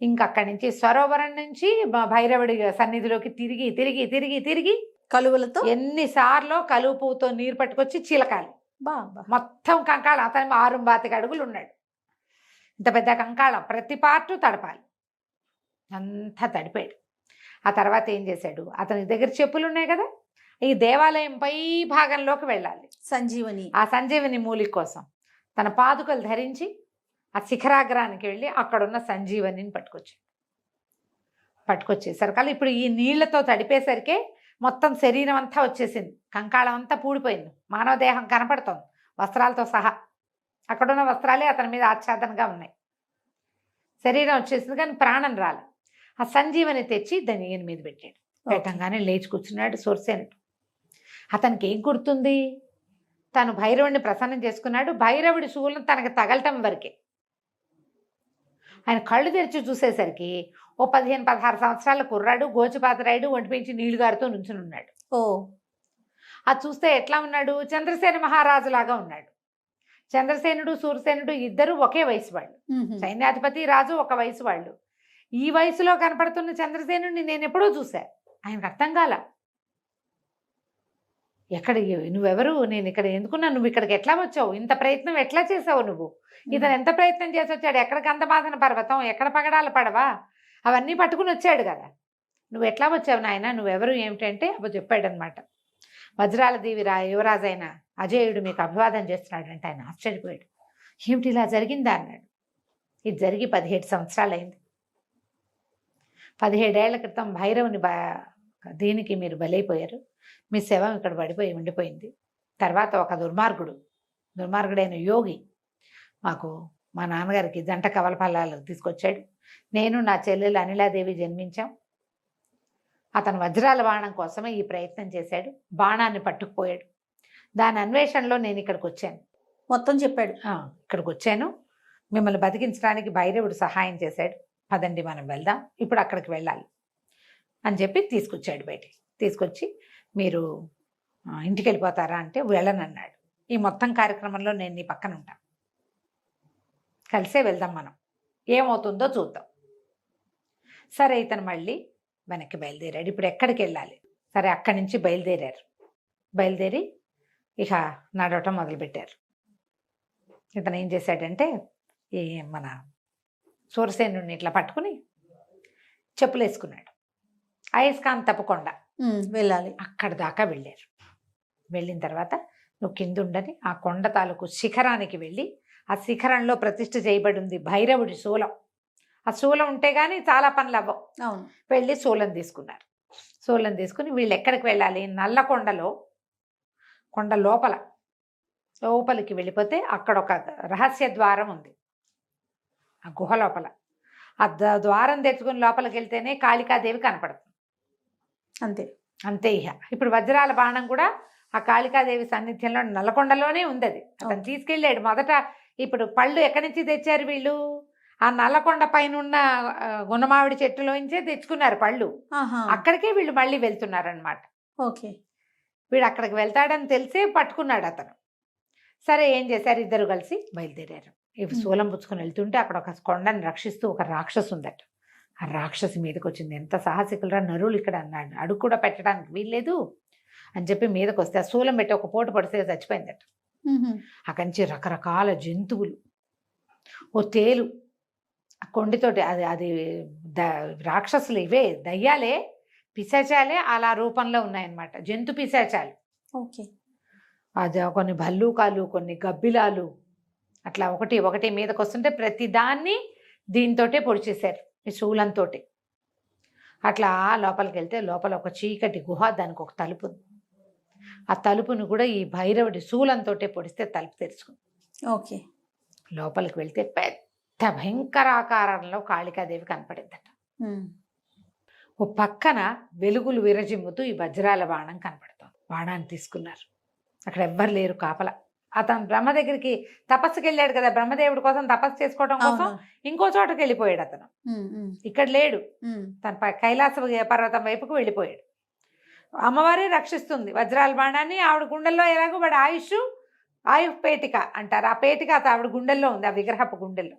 ఇంకక్కడి నుంచి సరోవరం నుంచి భైరవుడి సన్నిధిలోకి తిరిగి తిరిగి తిరిగి తిరిగి కలువలతో ఎన్నిసార్లు కలువ పువ్వుతో నీరు పట్టుకొచ్చి చిలకాలి. బాబా. మొత్తం కంకాళం. అతను 6 అడుగులు ఉన్నాడు. ఇంత పెద్ద కంకాళం, ప్రతి పార్టు తడపాలి. అంతా తడిపాడు. ఆ తర్వాత ఏం చేశాడు? అతని దగ్గర చెప్పులు ఉన్నాయి కదా, ఈ దేవాలయం పై భాగంలోకి వెళ్ళాలి. సంజీవని, ఆ సంజీవని మూలిక కోసం తన పాదుకలు ధరించి ఆ శిఖరాగ్రానికి వెళ్ళి అక్కడున్న సంజీవనిని పట్టుకొచ్చేసరికి ఇప్పుడు ఈ నీళ్లతో తడిపేసరికే మొత్తం శరీరం అంతా వచ్చేసింది, కంకాళం అంతా పూడిపోయింది, మానవ దేహం కనపడుతోంది వస్త్రాలతో సహా. అక్కడున్న వస్త్రాలే అతని మీద ఆచ్ఛాదనగా ఉన్నాయి. శరీరం వచ్చేసింది కానీ ప్రాణం రాలి. ఆ సంజీవని తెచ్చి దాన్ని ఈయన మీద పెట్టాడు. పెట్టంగానే లేచి కూర్చున్నాడు సూరసేనుడు. అతనికి ఏం గుర్తుంది? తను భైరవుడిని ప్రసన్నం చేసుకున్నాడు. భైరవుడి శూలం తనకి తగలటం వరకే. ఆయన కళ్ళు తెరిచి చూసేసరికి ఓ 15-16 సంవత్సరాల కుర్రాడు, గోచిపాతరాయుడు, ఒంటిమించి నీళ్లు గారుతూ నుంచుని ఉన్నాడు. ఓ, అది చూస్తే ఎట్లా ఉన్నాడు? చంద్రసేన మహారాజు లాగా ఉన్నాడు. చంద్రసేనుడు సూరసేనుడు ఇద్దరు ఒకే వయసు వాళ్ళు. సైన్యాధిపతి రాజు ఒక వయసు వాళ్ళు. ఈ వయసులో కనపడుతున్న చంద్రసేనుడిని నేను ఎప్పుడో చూసా. ఆయనకు అర్థం కాల. నువ్వెవరు? నేను ఇక్కడ ఎందుకున్నా? నువ్వు ఇక్కడికి ఎట్లా వచ్చావు? ఇంత ప్రయత్నం ఎట్లా చేసావు నువ్వు? ఇతను ఎంత ప్రయత్నం చేసి వచ్చాడు? ఎక్కడ గంధమాదన పర్వతం, ఎక్కడ పగడాల పడవా, అవన్నీ పట్టుకుని వచ్చాడు కదా. నువ్వు ఎట్లా వచ్చావు నాయన? నువ్వెవరు ఏమిటంటే అప్పుడు చెప్పాడనమాట. వజ్రాల దేవి యువరాజైన అజేయుడు మీకు అభివాదం చేస్తున్నాడంటే ఆయన ఆశ్చర్యపోయాడు. ఏమిటి ఇలా జరిగిందా అన్నాడు. ఇది జరిగి 17 సంవత్సరాలు అయింది. 17 ఏళ్ల క్రితం భైరవుని దీనికి మీరు బలైపోయారు. మీ శవం ఇక్కడ పడిపోయి ఉండిపోయింది. తర్వాత ఒక దుర్మార్గుడైన యోగి మా నాన్నగారికి జంట కవల ఫలాలు తీసుకొచ్చాడు. నేను నా చెల్లెలు అనిలాదేవి జన్మించాం. అతను వజ్రాల బాణం కోసమే ఈ ప్రయత్నం చేశాడు. బాణాన్ని పట్టుకుపోయాడు. దాని అన్వేషణలో నేను ఇక్కడికి వచ్చాను. మొత్తం చెప్పాడు. ఇక్కడికి వచ్చాను, మిమ్మల్ని బతికించడానికి భైరవుడు సహాయం చేశాడు. పదండి మనం వెళ్దాం, ఇప్పుడు అక్కడికి వెళ్ళాలి అని చెప్పి తీసుకొచ్చాడు. బయటికి తీసుకొచ్చి మీరు ఇంటికి వెళ్ళిపోతారా అంటే వెళ్ళనన్నాడు. ఈ మొత్తం కార్యక్రమంలో నేను నీ పక్కన ఉంటాను, కలిసే వెళ్దాం మనం, ఏమవుతుందో చూద్దాం. సరే ఇతను మళ్ళీ వెనక్కి బయలుదేరాడు. ఇప్పుడు ఎక్కడికి వెళ్ళాలి? సరే అక్కడి నుంచి బయలుదేరారు. బయలుదేరి ఇక నడవటం మొదలుపెట్టారు. ఇతను ఏం చేశాడంటే ఈ మన సూరసేనుడిని ఇట్లా పట్టుకుని చెప్పులు వేసుకున్నాడు. అయస్కాంతపు కొండ వెళ్ళాలి. అక్కడ దాకా వెళ్ళారు. వెళ్ళిన తర్వాత నువ్వు కింద ఉండని ఆ కొండ తాలూకు శిఖరానికి వెళ్ళి, ఆ శిఖరంలో ప్రతిష్ఠ చేయబడి ఉంది భైరవుడి శూలం. ఆ శూలం ఉంటే కానీ చాలా పనులు అవ్వవు. అవును. వెళ్ళి శూలం తీసుకున్నారు. శూలం తీసుకుని వీళ్ళు ఎక్కడికి వెళ్ళాలి? నల్లకొండలో, కొండ లోపలికి వెళ్ళిపోతే అక్కడ ఒక రహస్య ద్వారం ఉంది. ఆ గుహ లోపల ఆ ద్వారం తెచ్చుకుని లోపలికి వెళ్తేనే కాళికాదేవి కనపడుతుంది. అంతే. అంతే. ఇప్పుడు వజ్రాల బాణం కూడా ఆ కాళికాదేవి సాన్నిధ్యంలో నల్లకొండలోనే ఉంది. అది అతను తీసుకెళ్ళాడు మొదట. ఇప్పుడు పళ్ళు ఎక్కడి నుంచి తెచ్చారు వీళ్ళు? ఆ నల్లకొండ పైన ఉన్న గుణమావిడి చెట్టులోంచే తెచ్చుకున్నారు పళ్ళు. అక్కడికే వీళ్ళు మళ్ళీ వెళ్తున్నారనమాట. ఓకే. వీడు అక్కడికి వెళ్తాడని తెలిసే పట్టుకున్నాడు అతను. సరే ఏం చేశారు? ఇద్దరు కలిసి బయలుదేరారు. ఇవి శూలం పుచ్చుకొని వెళ్తుంటే అక్కడ ఒక కొండని రక్షిస్తూ ఒక రాక్షసు ఉందట. ఆ రాక్షసి మీదకి వచ్చింది. ఎంత సాహసికులరా నరులు ఇక్కడ అన్నాడు. అడుగు కూడా పెట్టడానికి వీల్లేదు అని చెప్పి మీదకి వస్తే ఆ శూలం పెట్టి ఒక పోటు పడితే చచ్చిపోయిందట. అక్కడి నుంచి రకరకాల జంతువులు, ఓ తేలు, కొండితోటి అది రాక్షసులు, ఇవే దయ్యాలే, పిశాచాలే అలా రూపంలో ఉన్నాయన్నమాట. జంతు పిశాచాలు. ఓకే. అది కొన్ని భల్లూకాలు, కొన్ని గబ్బిలాలు, అట్లా ఒకటి మీదకి వస్తుంటే ప్రతి దాన్ని దీంతోటే పొడిచేశారు ఈ శూలంతో. అట్లా లోపలికి వెళ్తే లోపల ఒక చీకటి గుహ, దానికి ఒక తలుపు ఉంది. ఆ తలుపును కూడా ఈ భైరవుడి శూలంతో పొడిస్తే తలుపు తెరుచుకుంది. ఓకే. లోపలికి వెళ్తే పెద్ద భయంకరాకారంలో కాళికాదేవి కనపడిందట. ఓ పక్కన వెలుగులు విరజిమ్ముతూ ఈ వజ్రాల బాణం కనపడుతుంది. బాణాన్ని తీసుకున్నారు. అక్కడ ఎవ్వరు లేరు కాపల. అతను బ్రహ్మ దగ్గరికి తపస్సుకి వెళ్ళాడు కదా, బ్రహ్మదేవుడి కోసం తపస్సు చేసుకోవడం కోసం ఇంకో చోటకి వెళ్ళిపోయాడు అతను. ఇక్కడ లేడు. తన కైలాస పర్వతం వైపుకు వెళ్ళిపోయాడు. అమ్మవారే రక్షిస్తుంది వజ్రాల బాణాన్ని. ఆవిడ గుండెల్లో ఎలాగో వాడి ఆయు పేటిక అంటారు. ఆ పేటిక ఆవిడ గుండెల్లో ఉంది, ఆ విగ్రహపు గుండెల్లో.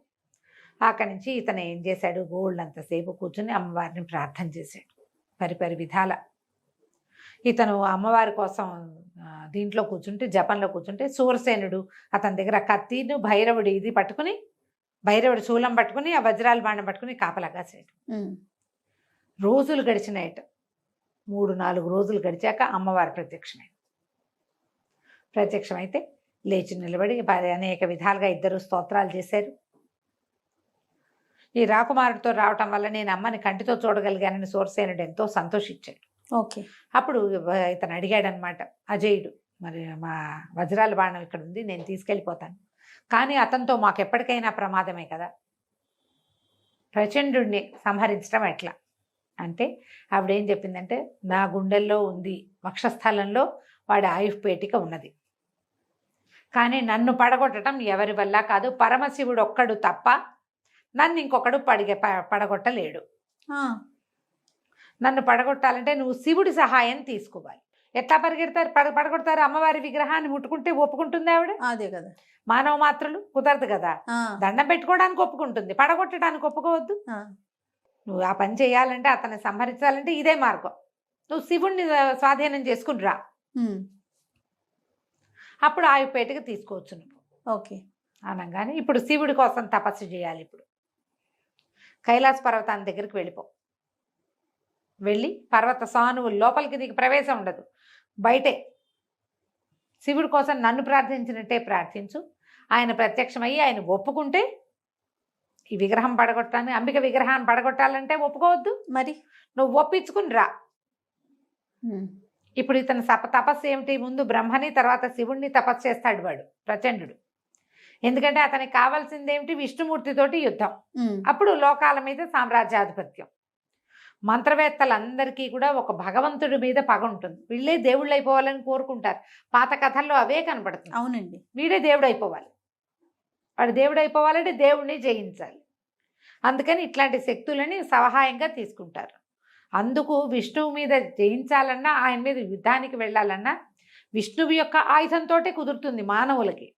అక్కడి నుంచి ఇతను ఏం చేశాడు? గోల్డ్ అంతసేపు కూర్చుని అమ్మవారిని ప్రార్థన చేశాడు పరిపరి విధాల. ఇతను అమ్మవారి కోసం దీంట్లో కూర్చుంటే, జపంలో కూర్చుంటే, సూరసేనుడు అతని దగ్గర కత్తిను భైరవుడి ఇది పట్టుకుని, భైరవుడి శూలం పట్టుకుని ఆ వజ్రాల బాణం పట్టుకుని కాపలాగా చేయడు. రోజులు గడిచినాయట. 3-4 రోజులు గడిచాక అమ్మవారు ప్రత్యక్షమైతే లేచి నిలబడి అనేక విధాలుగా ఇద్దరు స్తోత్రాలు చేశారు. ఈ రాకుమారుడితో రావటం వల్ల నేను అమ్మని కంటితో చూడగలిగానని సూరసేనుడు ఎంతో సంతోషించాడు. ఓకే. అప్పుడు ఇతను అడిగాడనమాట, అజయుడు, మరి మా వజ్రాల బాణం ఇక్కడ ఉంది, నేను తీసుకెళ్ళిపోతాను, కానీ అతనితో మాకు ఎప్పటికైనా ప్రమాదమే కదా, ప్రచండుడిని సంహరించడం ఎట్లా అంటే, ఆవిడేం చెప్పిందంటే, నా గుండెల్లో ఉంది, వక్షస్థలంలో వాడి ఆయుఃపేటిక ఉన్నది, కానీ నన్ను పడగొట్టడం ఎవరి వల్ల కాదు, పరమశివుడు ఒక్కడు తప్ప నన్ను ఇంకొకడు పడగొట్టలేడు. నన్ను పడగొట్టాలంటే నువ్వు శివుడి సహాయం తీసుకోవాలి. ఎట్లా పడగొడతారు? అమ్మవారి విగ్రహాన్ని ముట్టుకుంటే ఒప్పుకుంటుంది ఆవిడ? అదే కదా. మానవ మాత్రలు కుదరదు కదా. దండం పెట్టుకోవడానికి ఒప్పుకుంటుంది, పడగొట్టడానికి ఒప్పుకోవద్దు. నువ్వు ఆ పని చేయాలంటే, అతన్ని సంహరించాలంటే ఇదే మార్గం. నువ్వు శివుణ్ణి స్వాధీనం చేసుకుని రా, అప్పుడు ఆయుపేటకి తీసుకోవచ్చు నువ్వు. ఓకే. అనగానే ఇప్పుడు శివుడి కోసం తపస్సు చేయాలి. ఇప్పుడు కైలాస పర్వతాన్ని దగ్గరికి వెళ్ళి పర్వత సానువులు లోపలికి నీకు ప్రవేశం ఉండదు, బయటే శివుడి కోసం నన్ను ప్రార్థించినట్టే ప్రార్థించు. ఆయన ప్రత్యక్షమయ్యి ఆయన ఒప్పుకుంటే ఈ విగ్రహం పడగొట్టాలని, అంబిక విగ్రహాన్ని పడగొట్టాలంటే ఒప్పుకోవద్దు, మరి నువ్వు ఒప్పించుకుని రా. ఇప్పుడు ఇతను తపస్సు ఏమిటి? ముందు బ్రహ్మని, తర్వాత శివుణ్ణి తపస్సు చేస్తాడు వాడు ప్రచండు. ఎందుకంటే అతనికి కావాల్సింది ఏమిటి? విష్ణుమూర్తితోటి యుద్ధం. అప్పుడు లోకాల మీద సామ్రాజ్యాధిపత్యం. మంత్రవేత్తలందరికీ కూడా ఒక భగవంతుడి మీద పగ ఉంటుంది. వీళ్ళే దేవుళ్ళు అయిపోవాలని కోరుకుంటారు. పాత కథల్లో అవే కనపడుతుంది. అవునండి. వీడే దేవుడు అయిపోవాలి, వాడు దేవుడు అయిపోవాలంటే దేవుడిని జయించాలి. అందుకని ఇట్లాంటి శక్తులని సహాయంగా తీసుకుంటారు. అందుకు విష్ణువు మీద జయించాలన్నా, ఆయన మీద యుద్ధానికి వెళ్ళాలన్నా విష్ణువు యొక్క ఆయుధంతో కుదురుతుంది మానవులకి.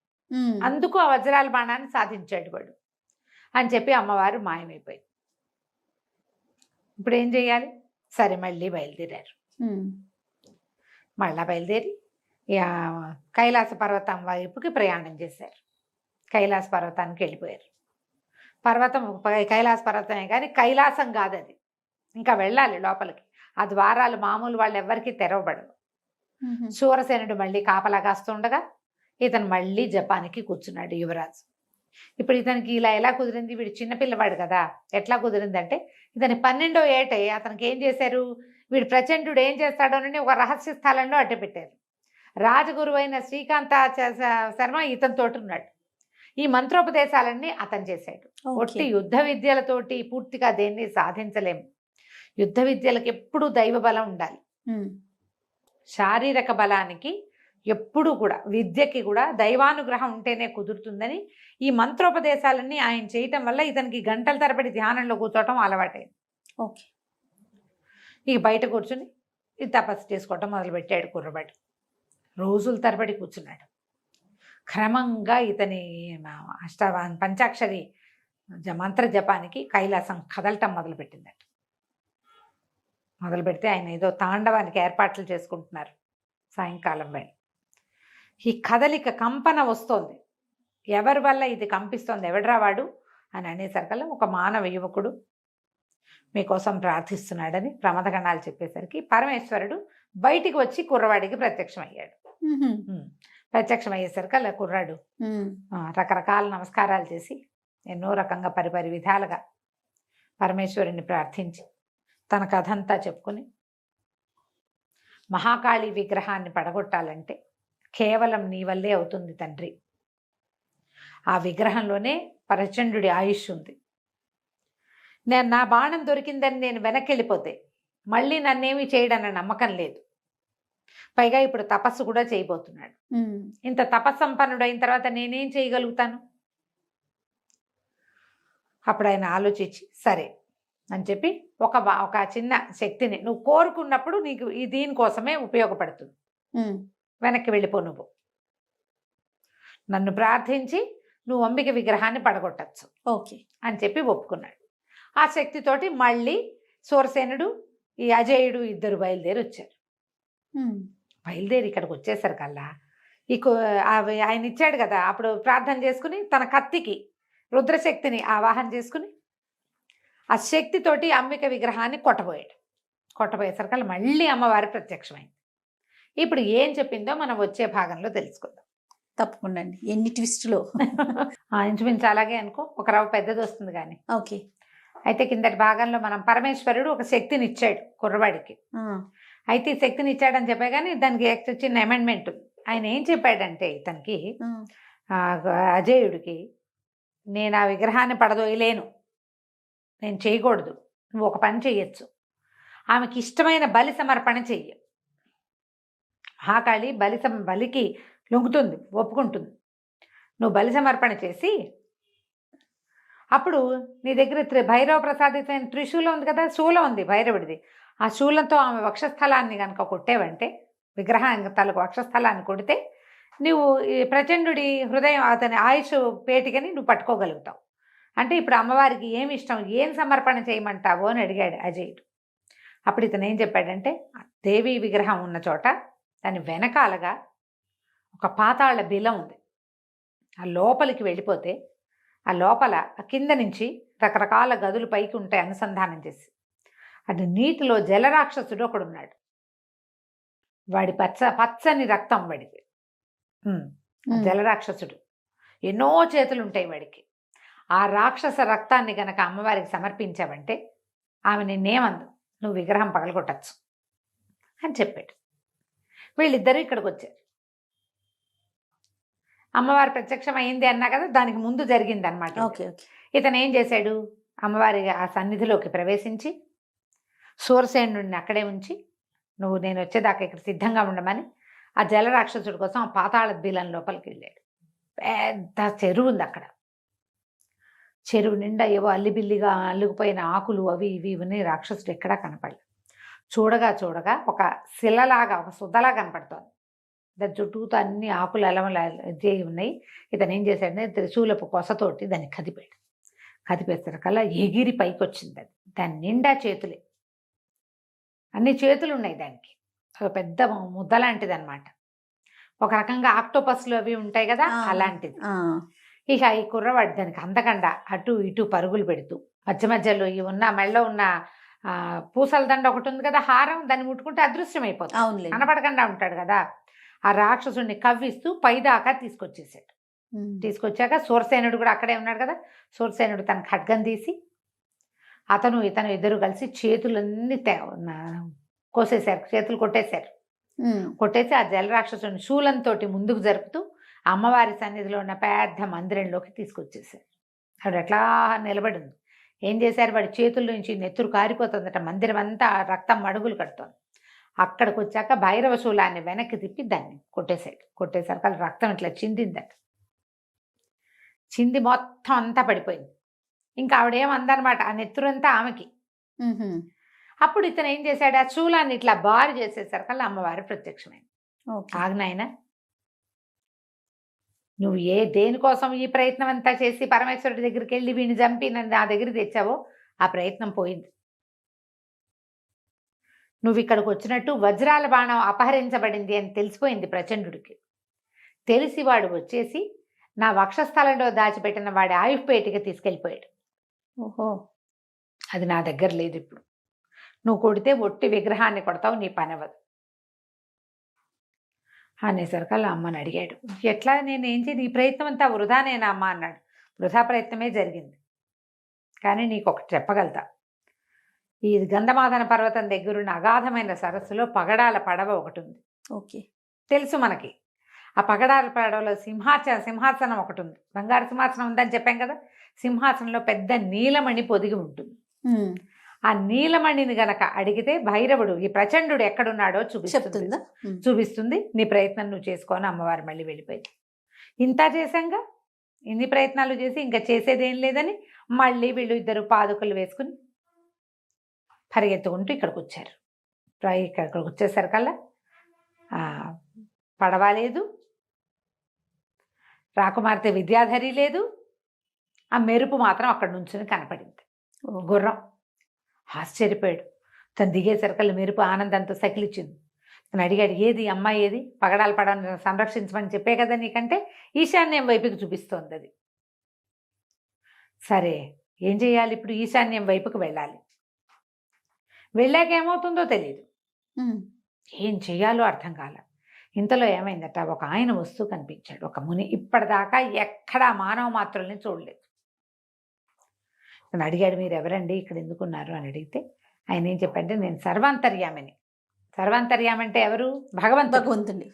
అందుకు ఆ వజ్రాల బాణాన్ని సాధించాడు వాడు. అని చెప్పి అమ్మవారు మాయమైపోయింది. ఇప్పుడు ఏం చేయాలి? సరే మళ్ళీ బయలుదేరారు. మళ్ళా బయలుదేరి కైలాస పర్వతం వైపుకి ప్రయాణం చేశారు. కైలాస పర్వతానికి వెళ్ళిపోయారు. పర్వతం కైలాస పర్వతమే కానీ కైలాసం కాదు అది, ఇంకా వెళ్ళాలి లోపలికి. ఆ ద్వారాలు మామూలు వాళ్ళు ఎవరికి తెరవబడవు. శూరసేనుడు మళ్ళీ కాపలా కాస్తుండగా ఇతను మళ్ళీ జపానికి కూర్చున్నాడు యువరాజు. ఇప్పుడు ఇతనికి ఇలా ఎలా కుదిరింది? వీడు చిన్నపిల్లవాడు కదా, ఎట్లా కుదిరిందంటే ఇతని 12వ ఏటే అతనికి ఏం చేశారు, వీడు ప్రచండు ఏం చేస్తాడోనని ఒక రహస్య స్థలంలో అడ్డుపెట్టారు. రాజగురువు అయిన శ్రీకాంత శర్మ ఇతనితోటి ఉన్నాడు. ఈ మంత్రోపదేశాలన్నీ అతను చేశాడు. ఒట్టి యుద్ధ విద్యలతోటి పూర్తిగా దేన్ని సాధించలేము. యుద్ధ విద్యలకు ఎప్పుడూ దైవ బలం ఉండాలి. శారీరక బలానికి ఎప్పుడూ కూడా, విద్యకి కూడా దైవానుగ్రహం ఉంటేనే కుదురుతుందని ఈ మంత్రోపదేశాలన్నీ ఆయన చేయటం వల్ల ఇతనికి గంటల తరబడి ధ్యానంలో కూర్చోవటం అలవాటైంది. ఓకే. ఇక బయట కూర్చుని ఇది తపస్సు చేసుకోవటం మొదలుపెట్టాడు కుర్రబాడు. రోజుల తరబడి కూర్చున్నాడు. క్రమంగా ఇతని పంచాక్షరి మంత్ర జపానికి కైలాసం కదలటం మొదలుపెట్టిందట. మొదలు పెడితే ఆయన ఏదో తాండవానికి ఏర్పాట్లు చేసుకుంటున్నారు. సాయంకాలం వేళ ఈ కదలిక కంపన వస్తోంది. ఎవరి వల్ల ఇది కంపిస్తోంది, ఎవడ్రా వాడు అని అనేసరికల్లా ఒక మానవ యువకుడు మీకోసం ప్రార్థిస్తున్నాడని ప్రమదగణాలు చెప్పేసరికి పరమేశ్వరుడు బయటికి వచ్చి కుర్రవాడికి ప్రత్యక్షమయ్యాడు. ప్రత్యక్షమయ్యేసరికల్లా కుర్రాడు రకరకాల నమస్కారాలు చేసి ఎన్నో రకంగా పరిపరి విధాలుగా పరమేశ్వరుని ప్రార్థించి తన కథంతా చెప్పుకొని మహాకాళి విగ్రహాన్ని పడగొట్టాలంటే కేవలం నీ వల్లే అవుతుంది తండ్రి. ఆ విగ్రహంలోనే ప్రచండు ఆయుష్ ఉంది. నా బాణం దొరికిందని నేను వెనక్కి వెళ్ళిపోతే మళ్ళీ నన్నేమీ చేయడన్న నమ్మకం లేదు. పైగా ఇప్పుడు తపస్సు కూడా చేయబోతున్నాడు. ఇంత తపస్సంపన్నుడు అయిన తర్వాత నేనేం చేయగలుగుతాను? అప్పుడు ఆయన ఆలోచించి సరే అని చెప్పి ఒక చిన్న శక్తిని నువ్వు కోరుకున్నప్పుడు నీకు దీనికోసమే ఉపయోగపడుతుంది, వెనక్కి వెళ్ళిపో, నువ్వు నన్ను ప్రార్థించి నువ్వు అంబిక విగ్రహాన్ని పడగొట్టచ్చు ఓకే అని చెప్పి ఒప్పుకున్నాడు. ఆ శక్తితోటి మళ్ళీ సూరసేనుడు ఈ అజేయుడు ఇద్దరు బయలుదేరి వచ్చారు. బయలుదేరి ఇక్కడికి వచ్చేసరికల్లా ఆయన ఇచ్చాడు కదా, అప్పుడు ప్రార్థన చేసుకుని తన కత్తికి రుద్రశక్తిని ఆవాహన చేసుకుని ఆ శక్తితోటి అంబిక విగ్రహాన్ని కొట్టబోయేసరికల్లా మళ్ళీ అమ్మవారి ప్రత్యక్షమైంది. ఇప్పుడు ఏం చెప్పిందో మనం వచ్చే భాగంలో తెలుసుకుందాం. తప్పకుండా అండి. ఎన్ని ట్విస్టులు. ఇంచుమించు అలాగే అనుకో, ఒక రవ్వ పెద్దది వస్తుంది కానీ. ఓకే. అయితే కిందటి భాగంలో మనం పరమేశ్వరుడు ఒక శక్తిని ఇచ్చాడు కుర్రవాడికి. అయితే ఈ శక్తిని ఇచ్చాడని చెప్పే కానీ దానికి చిన్న అమెండ్మెంట్. ఆయన ఏం చెప్పాడంటే ఇతనికి అజేయుడికి, నేను ఆ విగ్రహాన్ని పడదోయలేను, నేను చేయకూడదు, నువ్వు ఒక పని చెయ్యొచ్చు, ఆమెకి ఇష్టమైన బలి సమర్పణ చెయ్యి. మహాకాళి బలికి లొంగుతుంది, ఒప్పుకుంటుంది. నువ్వు బలి సమర్పణ చేసి అప్పుడు నీ దగ్గర భైరవ ప్రసాదితమైన త్రిశూలం ఉంది కదా, శూలం ఉంది భైరవుడిది, ఆ శూలంతో ఆమె వక్షస్థలాన్ని కనుక కొట్టేవంటే, విగ్రహం తలకు వక్షస్థలాన్ని కొడితే నువ్వు ప్రచండు హృదయం అతని ఆయుష్ పేటికని నువ్వు పట్టుకోగలుగుతావు. అంటే ఇప్పుడు అమ్మవారికి ఏమి ఇష్టం, ఏం సమర్పణ చేయమంటావు అని అడిగాడు అజయుడు. అప్పుడు ఇతను ఏం చెప్పాడంటే, దేవి విగ్రహం ఉన్న చోట దాని వెనకాలగా ఒక పాతాళ బిలం ఉంది, ఆ లోపలికి వెళ్ళిపోతే ఆ లోపల కింద నుంచి రకరకాల గదులు పైకి ఉంటాయి అనుసంధానం చేసి, అది నీటిలో జలరాక్షసుడు ఒకడున్నాడు. వాడి పచ్చని రక్తం వాడికి, జలరాక్షసుడు, ఎన్నో చేతులు ఉంటాయి వాడికి. ఆ రాక్షస రక్తాన్ని గనక అమ్మవారికి సమర్పించావంటే ఆమె నిన్నేమందు, నువ్వు విగ్రహం పగలగొట్టచ్చు అని చెప్పాడు. వీళ్ళిద్దరూ ఇక్కడికి వచ్చారు. అమ్మవారి ప్రత్యక్షం అయింది అన్నా కదా, దానికి ముందు జరిగింది అనమాట. ఇతను ఏం చేశాడు, అమ్మవారి ఆ సన్నిధిలోకి ప్రవేశించి సూరసేనుడిని అక్కడే ఉంచి, నువ్వు నేను వచ్చేదాకా ఇక్కడ సిద్ధంగా ఉండమని ఆ జలరాక్షసుడి కోసం ఆ పాతాళ బిలం లోపలికి వెళ్ళాడు. పెద్ద చెరువు ఉంది అక్కడ. చెరువు నిండా ఏవో అల్లిబిల్లిగా అల్లుకుపోయిన ఆకులు అవి ఇవి ఉన్నాయి. రాక్షసుడు ఎక్కడా కనపడలేదు. చూడగా ఒక శిలలాగా, ఒక సుద్దలా కనపడుతోంది. దాని చుట్టూతో అన్ని ఆకులు అలమలు ఉన్నాయి. ఇతను ఏం చేశాడంటే త్రిశూలపు కొసతోటి దాన్ని కదిపాడు. కదిపేసరికల్లా ఎగిరి పైకి వచ్చింది. అది దాని నిండా చేతులే, అన్ని చేతులు ఉన్నాయి దానికి. ఒక పెద్ద ముద్ద లాంటిది అనమాట. ఒక రకంగా ఆక్టోపస్లు అవి ఉంటాయి కదా, అలాంటిది. ఇక ఈ కుర్రవాడు దానికి అందకుండా అటు ఇటు పరుగులు పెడుతూ మధ్య మధ్యలో ఈ ఉన్న మెళ్ళో ఉన్న పూసల దండ ఒకటి ఉంది కదా, హారం, దాన్ని ముట్టుకుంటే అదృశ్యం అయిపోతుంది, కనపడకుండా ఉంటాడు కదా. ఆ రాక్షసుడిని కవ్విస్తూ పైదాకా తీసుకొచ్చేసాడు. తీసుకొచ్చాక సూరసేనుడు కూడా అక్కడే ఉన్నాడు కదా. సూరసేనుడు తన ఖడ్గం తీసి అతను ఇతను ఇద్దరు కలిసి చేతులన్నీ కోసేశారు, చేతులు కొట్టేశారు. కొట్టేసి ఆ జలరాక్షసుని శూలంతో ముందుకు జరుపుతూ అమ్మవారి సన్నిధిలో ఉన్న పెద్ద మందిరంలోకి తీసుకొచ్చేసారు. ఆవిడ ఎట్లా నిలబడి ఉంది. ఏం చేశారు, వాడి చేతుల నుంచి నెత్తురు కారిపోతుందట, మందిరం అంతా రక్తం మడుగులు కడుతోంది. అక్కడికి వచ్చాక భైరవ శూలాన్ని వెనక్కి తిప్పి దాన్ని కొట్టేశాడు. కొట్టేసరికి అది రక్తం ఇట్లా చిందిందట. చింది మొత్తం అంతా పడిపోయింది. ఇంకా ఆవిడేమందనమాట, ఆ నెత్తురంతా ఆమెకి. అప్పుడు ఇతను ఏం చేశాడు, ఆ శూలాన్ని ఇట్లా బారు చేసేసరికల్లా అమ్మవారి ప్రత్యక్షమైంది. ఆగ్నాయన, నువ్వు దేనికోసం ఈ ప్రయత్నం అంతా చేసి పరమేశ్వరుడి దగ్గరికి వెళ్ళి వీడిని చంపి నన్ను నా దగ్గర తెచ్చావో ఆ ప్రయత్నం పోయింది. నువ్వు ఇక్కడికి వచ్చినట్టు వజ్రాల బాణం అపహరించబడింది అని తెలిసిపోయింది ప్రచండుడికి. తెలిసి వాడు వచ్చేసి నా వక్షస్థలంలో దాచిపెట్టిన వాడి ఆయుష్పేటికి తీసుకెళ్ళిపోయాడు. ఓహో, అది నా దగ్గర లేదు. ఇప్పుడు నువ్వు కొడితే ఒట్టి విగ్రహాన్ని కొడతావు, నీ పని అవ్వదు అనేసరికల్లా అమ్మని అడిగాడు. ఎట్లా, నేనేం చేయను, ఈ ప్రయత్నం అంతా వృధానేనా అమ్మ అన్నాడు. వృధా ప్రయత్నమే జరిగింది, కానీ నీకు ఒకటి చెప్పగలుగుతా. ఈ గంధమాదన పర్వతం దగ్గరున్న అగాధమైన సరస్సులో పగడాల పడవ ఒకటి ఉంది. ఓకే, తెలుసు మనకి. ఆ పగడాల పడవలో సింహాసనం ఒకటి ఉంది. బంగారు సింహాసనం ఉందని చెప్పాం కదా. సింహాసనంలో పెద్ద నీలమణి పొదిగి ఉంటుంది. ఆ నీలమణిని గనక అడిగితే భైరవుడు, ఈ ప్రచండుడు ఎక్కడున్నాడో చూపిస్తుంది. నీ ప్రయత్నం నువ్వు చేసుకోని అమ్మవారు మళ్ళీ వెళ్ళిపోయింది. ఇంత చేశాంగా, ఇన్ని ప్రయత్నాలు చేసి ఇంకా చేసేదేం లేదని మళ్ళీ వీళ్ళు ఇద్దరు పాదుకలు వేసుకుని పరిగెత్తుకుంటూ ఇక్కడికి వచ్చారు. ఇక్కడికి వచ్చేసరికల్లా పడవ లేదు, రాకుమార్తె విద్యాధరి లేదు, ఆ మెరుపు మాత్రం అక్కడ నుంచుని కనపడింది. గుర్రం ఆశ్చర్యపోయాడు. తను దిగేసరికల్లా మెరుపు ఆనందంతో సకిలిచ్చింది. తను అడిగాడు, ఏది అమ్మాయి, ఏది పగడాల పడవని సంరక్షించమని చెప్పే కదా నీకంటే, ఈశాన్యం వైపుకి చూపిస్తోంది అది. సరే, ఏం చేయాలి ఇప్పుడు? ఈశాన్యం వైపుకి వెళ్ళాలి. వెళ్ళాక ఏమవుతుందో తెలియదు, ఏం చెయ్యాలో అర్థం కాల. ఇంతలో ఏమైందట, ఒక ఆయన వస్తూ కనిపించాడు, ఒక ముని. ఇప్పటిదాకా ఎక్కడా మానవ మాత్రుల్ని చూడలేదు. తను అడిగాడు, మీరు ఎవరండి, ఇక్కడ ఎందుకున్నారు అని అడిగితే ఆయన ఏం చెప్పంటే, నేను సర్వాంతర్యామిని. సర్వాంతర్యామి అంటే ఎవరు? భగవంతుడు.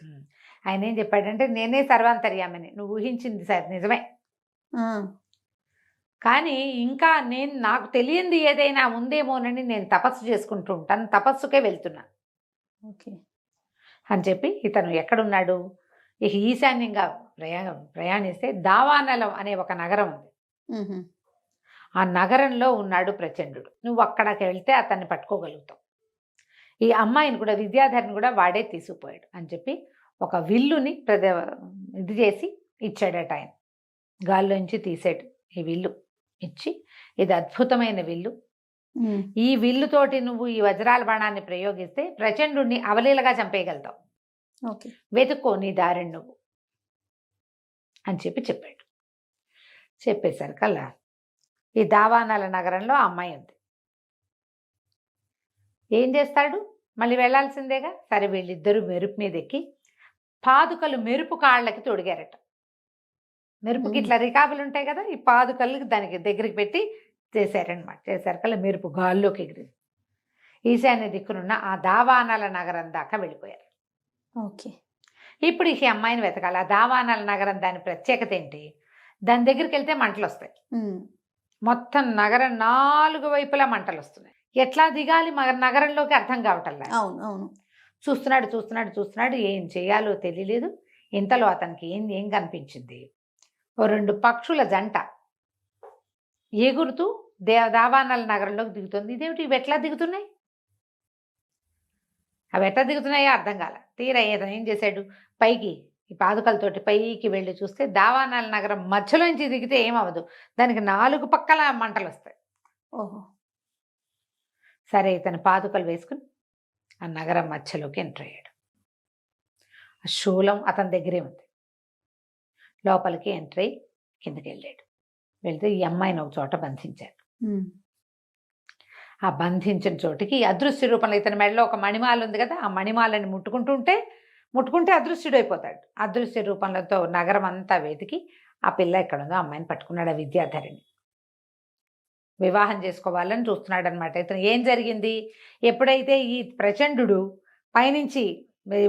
ఆయన ఏం చెప్పాడంటే, నేనే సర్వాంతర్యామిని. నువ్వు ఊహించింది సార్ నిజమే, కానీ ఇంకా నాకు తెలియంది ఏదైనా ఉందేమోనని నేను తపస్సు చేసుకుంటూ ఉంటాను, తపస్సుకే వెళ్తున్నా. ఓకే అని చెప్పి ఇతను ఎక్కడున్నాడు, ఇక ఈశాన్యంగా ప్రయాణిస్తే దావానలం అనే ఒక నగరం ఉంది. ఆ నగరంలో ఉన్నాడు ప్రచండుడు. నువ్వు అక్కడికి వెళ్తే అతన్ని పట్టుకోగలుగుతావు. ఈ అమ్మాయిని కూడా, విద్యాధరిని కూడా వాడే తీసుకుపోయాడు అని చెప్పి ఒక విల్లుని ఇది చేసి ఇచ్చాడట ఆయన. గాల్లోంచి తీసాడు ఈ విల్లు ఇచ్చి, ఇది అద్భుతమైన విల్లు, ఈ విల్లుతోటి నువ్వు ఈ వజ్రాల బాణాన్ని ప్రయోగిస్తే ప్రచండుణ్ణి అవలీలగా చంపేయగలుగుతావు. ఓకే, వెతుక్కో నీ దారిని నువ్వు అని చెప్పాడు. చెప్పేసరికల్లా ఈ దావానాల నగరంలో అమ్మాయి ఉంది. ఏం చేస్తాడు, మళ్ళీ వెళ్ళాల్సిందేగా. సరే, వీళ్ళిద్దరూ మెరుపు మీద ఎక్కి పాదుకలు మెరుపు కాళ్ళకి తొడిగారట. మెరుపుకి ఇట్లా రికాబులు ఉంటాయి కదా, ఈ పాదుకలు దానికి దగ్గరికి పెట్టి చేశారనమాట. చేశారకల్లా మెరుపు గాల్లోకి ఎగిరింది. ఈశాన్య దిక్కునున్న ఆ దావానాల నగరం దాకా వెళ్ళిపోయారు. ఓకే, ఇప్పుడు ఈ అమ్మాయిని వెతకాలి. ఆ దావానాల నగరం దాని ప్రత్యేకత ఏంటి, దాని దగ్గరికి వెళ్తే మంటలు వస్తాయి. మొత్తం నగరం 4 వైపులా మంటలు వస్తున్నాయి. ఎట్లా దిగాలి నగరంలోకి అర్థం కావటంలా. అవును, చూస్తున్నాడు, ఏం చేయాలో తెలియలేదు. ఇంతలో అతనికి ఏం కనిపించింది, ఓ 2 పక్షుల జంట ఎగురుతూ దావానాల నగరంలోకి దిగుతుంది. ఇదేమిటి, ఇవి ఎట్లా దిగుతున్నాయి, అవి ఎట్లా దిగుతున్నాయో అర్థం కాల. తీరా ఏం చేశాడు, పైకి ఈ పాదుకలతోటి పైకి వెళ్ళి చూస్తే దావానాల నగరం మధ్యలోంచి దిగితే ఏమవ్వదు, దానికి 4 పక్కల మంటలు వస్తాయి. ఓహో. సరే ఇతను పాదుకలు వేసుకుని ఆ నగరం మధ్యలోకి ఎంటర్ అయ్యాడు. ఆ శూలం అతని దగ్గరే ఉంది. లోపలికి ఎంటర్ అయ్యి కిందకి వెళ్ళాడు. వెళ్తే ఈ అమ్మాయిని ఒక చోట బంధించారు. ఆ బంధించిన చోటికి అదృశ్య రూపంలో ఇతని మెడలో ఒక మణిమాల ఉంది కదా, ఆ మణిమాలని ముట్టుకుంటే అదృశ్యుడు అయిపోతాడు. అదృశ్య రూపంలో నగరం అంతా వెతికి ఆ పిల్ల ఎక్కడ ఉందో అమ్మాయిని పట్టుకున్నాడు. ఆ విద్యాధరిని వివాహం చేసుకోవాలని చూస్తున్నాడు అనమాట. ఇతను ఏం జరిగింది, ఎప్పుడైతే ఈ ప్రచండు పైనుంచి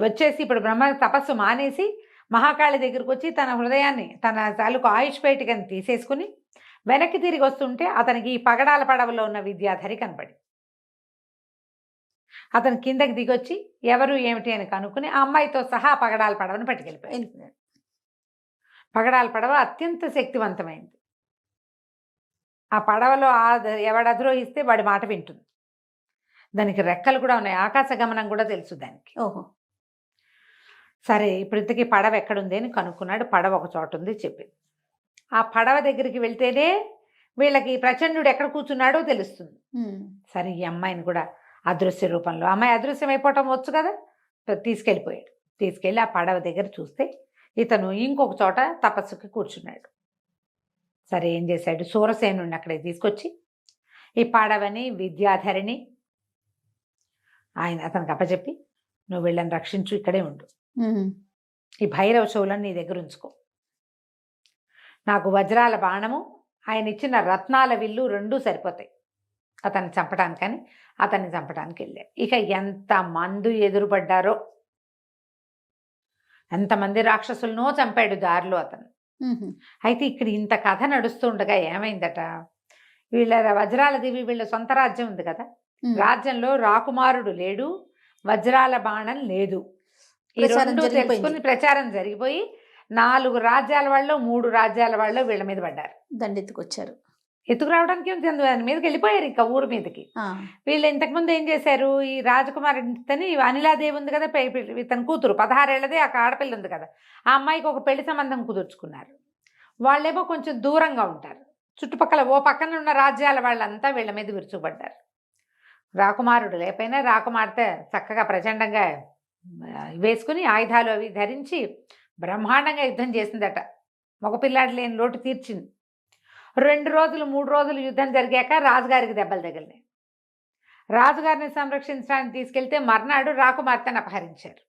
వచ్చేసి ఇప్పుడు బ్రహ్మ తపస్సు మానేసి మహాకాళి దగ్గరికి వచ్చి తన హృదయాన్ని తన తాలూకు ఆయుష్ పేటికని తీసేసుకుని వెనక్కి తిరిగి వస్తుంటే అతనికి ఈ పగడాల పడవలో ఉన్న విద్యాధరి కనపడి అతను కిందకి దిగొచ్చి ఎవరు ఏమిటి అని కనుక్కుని ఆ అమ్మాయితో సహా పగడాల పడవను పట్టుకెళ్ళిపోయాడు. పగడాల పడవ అత్యంత శక్తివంతమైంది. ఆ పడవలో ఎవడు అధిరోహిస్తే వాడి మాట వింటుంది. దానికి రెక్కలు కూడా ఉన్నాయి, ఆకాశ గమనం కూడా తెలుసు దానికి. ఓహో. సరే ఇప్పుడు ఇంతకీ పడవ ఎక్కడుంది అని కనుక్కున్నాడు. పడవ ఒక చోట ఉంది చెప్పింది. ఆ పడవ దగ్గరికి వెళ్తేనే వీళ్ళకి ప్రచండు ఎక్కడ కూర్చున్నాడో తెలుస్తుంది. సరే ఈ అమ్మాయిని కూడా అదృశ్య రూపంలో, అమ్మాయి అదృశ్యం అయిపోవటం వచ్చు కదా, తీసుకెళ్ళిపోయాడు. తీసుకెళ్ళి ఆ పడవ దగ్గర చూస్తే ఇతను ఇంకొక చోట తపస్సుకి కూర్చున్నాడు. సరే ఏం చేశాడు, సూరసేనుడిని అక్కడికి తీసుకొచ్చి ఈ పడవని విద్యాధరిని ఆయన అతనికి అప్పచెప్పి నువ్వు వీళ్ళని రక్షించు, ఇక్కడే ఉండు, ఈ భైరవ శూలను నీ దగ్గర ఉంచుకో, నాకు వజ్రాల బాణము ఆయన ఇచ్చిన రత్నాల విల్లు 2 సరిపోతాయి అతన్ని చంపడానికని అతన్ని చంపడానికి వెళ్ళాడు. ఇక ఎంతమంది ఎదురుపడ్డారో, ఎంతమంది రాక్షసులనో చంపాడు దారిలో అతను. అయితే ఇక్కడ ఇంత కథ నడుస్తుండగా ఏమైందట, వీళ్ళ వజ్రాల దేవి వీళ్ళ సొంత రాజ్యం ఉంది కదా, రాజ్యంలో రాకుమారుడు లేడు, వజ్రాల బాణం లేదు. ఈ 2 తెలుసుకుని ప్రచారం జరిగిపోయి 4 రాజ్యాల వాళ్ళు 3 రాజ్యాల వాళ్ళు వీళ్ళ మీద పడ్డారు. దండెత్తుకొచ్చారు. ఎత్తుకు రావడానికి దాని మీదకి వెళ్ళిపోయారు ఇంకా ఊరు మీదకి. వీళ్ళు ఇంతకుముందు ఏం చేశారు, ఈ రాజకుమారుడిని అనిలాదేవి ఉంది కదా, తన కూతురు 16 ఏళ్ళదే ఆ ఆడపిల్ల ఉంది కదా, ఆ అమ్మాయికి ఒక పెళ్లి సంబంధం కుదుర్చుకున్నారు. వాళ్ళేమో కొంచెం దూరంగా ఉంటారు, చుట్టుపక్కల ఓ పక్కన ఉన్న రాజ్యాల వాళ్ళంతా వీళ్ళ మీద విరుచుపడ్డారు. రాకుమారుడు లేకపోయినా రాకుమార్తె చక్కగా ప్రచండంగా వేసుకుని ఆయుధాలు అవి ధరించి బ్రహ్మాండంగా యుద్ధం చేసిందట. మగపిల్లాడు లేని లోటు తీర్చింది. 2 రోజులు 3 రోజులు యుద్ధం జరిగాక రాజుగారికి దెబ్బలు తగిలినాయి. రాజుగారిని సంరక్షించడానికి తీసుకెళ్తే మర్నాడు రాకుమార్తెను అపహరించారు.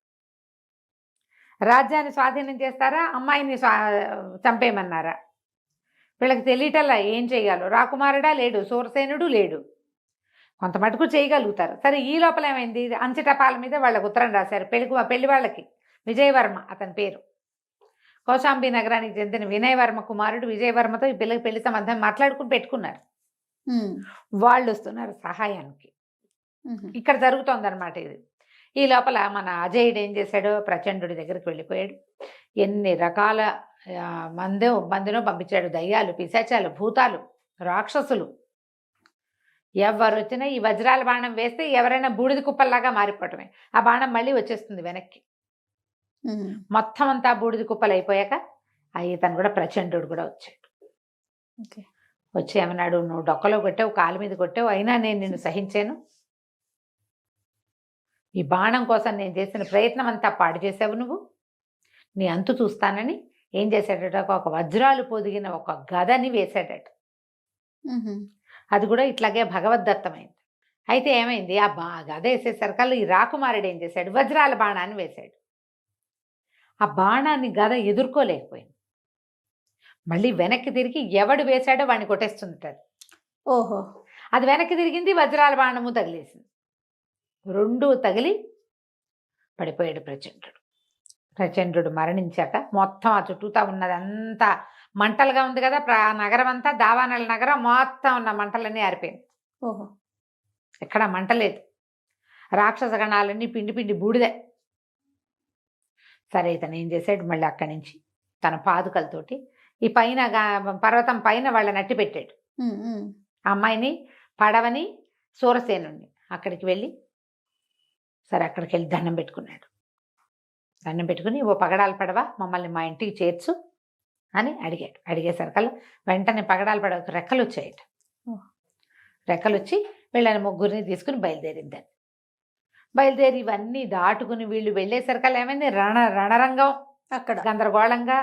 రాజ్యాన్ని స్వాధీనం చేస్తారా, అమ్మాయిని చంపేయమన్నారా, వీళ్ళకి తెలియటల్లా ఏం చేయాలో. రాకుమారుడా లేడు, సూరసేనుడు లేడు, కొంత మటుకు చేయగలుగుతారు. సరే ఈ లోపల ఏమైంది, అంచెటపాల మీద వాళ్ళకు ఉత్తరం రాశారు. పెళ్లి వాళ్ళకి విజయవర్మ అతని పేరు, కౌశాంబి నగరానికి చెందిన వినయవర్మ కుమారుడు విజయవర్మతో ఈ పిల్లకి పెళ్లి సంబంధం మాట్లాడుకుని పెట్టుకున్నారు. వాళ్ళు వస్తున్నారు సహాయానికి. ఇక్కడ జరుగుతోందనమాట ఇది. ఈ లోపల మన అజయుడు ఏం చేశాడో ప్రచండు దగ్గరికి వెళ్ళిపోయాడు. ఎన్ని రకాల మందినో పంపించాడు, దయ్యాలు, పిశాచాలు, భూతాలు, రాక్షసులు. ఎవరు వచ్చినా ఈ వజ్రాల బాణం వేస్తే ఎవరైనా బూడిద కుప్పల్లాగా మారిపోవటమే. ఆ బాణం మళ్ళీ వచ్చేస్తుంది వెనక్కి. మొత్తం అంతా బూడిద కుప్పలు అయిపోయాక ఇతను కూడా ప్రచండు కూడా వచ్చాడు. వచ్చి ఏమన్నాడు, నువ్వు డొక్కలో కొట్టావు, కాలు మీద కొట్టావు, అయినా నేను నిన్ను సహించాను. ఈ బాణం కోసం నేను చేసిన ప్రయత్నం అంతా పాడు చేసావు, నువ్వు నీ అంతు చూస్తానని ఏం చేశాడట, ఒక వజ్రాలు పొదిగిన ఒక గదని వేశాడట. అది కూడా ఇట్లాగే భగవద్దత్తమైంది. అయితే ఏమైంది, ఆ గద వేసేసరికల్లా ఈ రాకుమారుడు ఏం చేశాడు, వజ్రాల బాణాన్ని వేశాడు. ఆ బాణాన్ని గద ఎదుర్కోలేకపోయింది. మళ్ళీ వెనక్కి తిరిగి ఎవడు వేశాడో వాడిని కొట్టేస్తుంటాడు. ఓహో. అది వెనక్కి తిరిగింది, వజ్రాల బాణము తగిలేసింది. 2 తగిలి పడిపోయాడు ప్రచండు. ప్రచండు మరణించాక మొత్తం ఆ చుట్టూతా ఉన్నదంతా మంటలుగా ఉంది కదా, నగరం అంతా దావానల నగరం మొత్తం ఉన్న మంటలన్నీ ఆరిపోయింది. ఓహో. ఎక్కడ మంట లేదు, రాక్షస గణాలన్నీ పిండి పిండి బూడిదే. సరే ఇతను ఏం చేశాడు, మళ్ళీ అక్కడి నుంచి తన పాదుకలతోటి ఈ పైన పర్వతం పైన వాళ్ళని అట్టి పెట్టాడు. అమ్మాయిని, పడవని, సూరసేనుడిని అక్కడికి వెళ్ళి సరే అక్కడికి వెళ్ళి దండం పెట్టుకున్నాడు. దండం పెట్టుకుని ఓ పగడాల పడవ మమ్మల్ని మా ఇంటికి చేర్చు అని అడిగాడు. అడిగేసరికల్లా వెంటనే పగడాల పడవకు రెక్కలు వచ్చాయట. రెక్కలు వచ్చి వీళ్ళని ముగ్గురిని తీసుకుని బయలుదేరిందని. బయలుదేరి ఇవన్నీ దాటుకుని వీళ్ళు వెళ్ళేసరికల్లా ఏమైంది, రణరంగం అక్కడ గందరగోళంగా.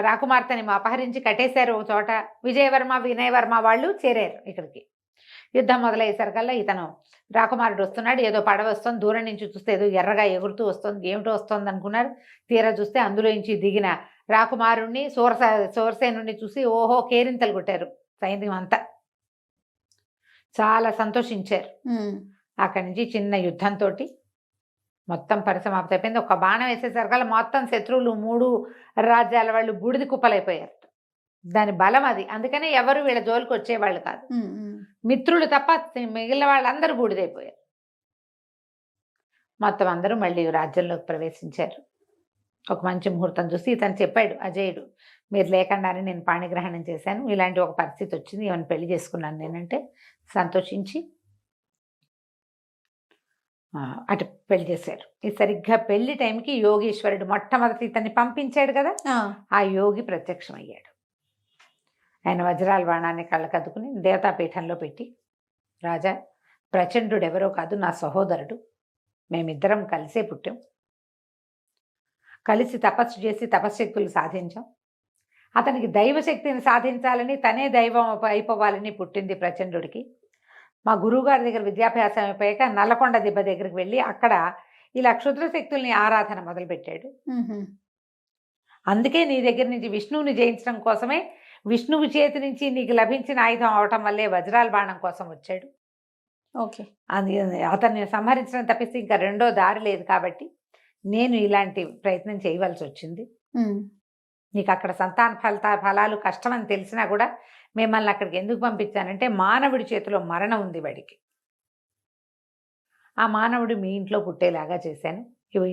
రాకుమార్తెని అపహరించి కట్టేశారు ఒక చోట. విజయవర్మ వినయవర్మ వాళ్ళు చేరారు ఇక్కడికి. యుద్ధం మొదలయ్యేసరికల్లా ఇతను రాకుమారుడు వస్తున్నాడు, ఏదో పడవ వస్తుంది, దూరం నుంచి చూస్తే ఏదో ఎర్రగా ఎగురుతూ వస్తుంది, ఏమిటో వస్తుంది అనుకున్నారు. తీరా చూస్తే అందులో నుంచి దిగిన రాకుమారుణ్ణి సోరసేనుడిని చూసి ఓహో కేరింతలు కొట్టారు సైన్యం అంతా. చాలా సంతోషించారు. అక్కడి నుంచి చిన్న యుద్ధంతో మొత్తం పరిసమాప్తి అయిపోయింది. ఒక బాణం వేసేసరికల్లా మొత్తం శత్రువులు 3 రాజ్యాల వాళ్ళు బూడిద కుప్పలైపోయారు. దాని బలం అది. అందుకనే ఎవరు వీళ్ళ జోలికి వచ్చేవాళ్ళు కాదు, మిత్రులు తప్ప మిగిలిన వాళ్ళందరూ బూడిదైపోయారు. మొత్తం అందరూ మళ్ళీ రాజ్యంలోకి ప్రవేశించారు. ఒక మంచి ముహూర్తం చూసి ఇతను చెప్పాడు అజయుడు, మీరు లేకుండానే నేను పాణిగ్రహణం చేశాను, ఇలాంటి ఒక పరిస్థితి వచ్చింది, ఏమైనా పెళ్లి చేసుకున్నాను నేనంటే సంతోషించి అటు పెళ్లి చేశారు. ఈ సరిగ్గా పెళ్లి టైంకి యోగీశ్వరుడు మొట్టమొదటి ఇతన్ని పంపించాడు కదా, ఆ యోగి ప్రత్యక్షమయ్యాడు. ఆయన వజ్రాల బాణాన్ని కళ్ళకద్దుకుని దేవతాపీఠంలో పెట్టి, రాజా, ప్రచండుడు ఎవరో కాదు, నా సహోదరుడు, మేమిద్దరం కలిసే పుట్టాం, కలిసి తపస్సు చేసి తపశ్శక్తులు సాధించాం, అతనికి దైవశక్తిని సాధించాలని, తనే దైవం అయిపోవాలని పుట్టింది ప్రచండుడికి. మా గురువుగారి దగ్గర విద్యాభ్యాసం అయిపోయాక నల్లకొండ దిబ్బ దగ్గరికి వెళ్ళి అక్కడ ఇలా క్షుద్ర శక్తుల్ని ఆరాధన మొదలుపెట్టాడు. అందుకే నీ దగ్గర నుంచి విష్ణువుని జయించడం కోసమే, విష్ణువు చేతి నుంచి నీకు లభించిన ఆయుధం అవటం వల్లే వజ్రాల బాణం కోసం వచ్చాడు. ఓకే, అది అతన్ని సంహరించడం తప్పిస్తే ఇంకా రెండో దారి లేదు కాబట్టి నేను ఇలాంటి ప్రయత్నం చేయవలసి వచ్చింది. నీకు అక్కడ సంతాన ఫలాలు కష్టమని తెలిసినా కూడా మిమ్మల్ని అక్కడికి ఎందుకు పంపించానంటే, మానవుడి చేతిలో మరణం ఉంది వాడికి, ఆ మానవుడు మీ ఇంట్లో పుట్టేలాగా చేశాను.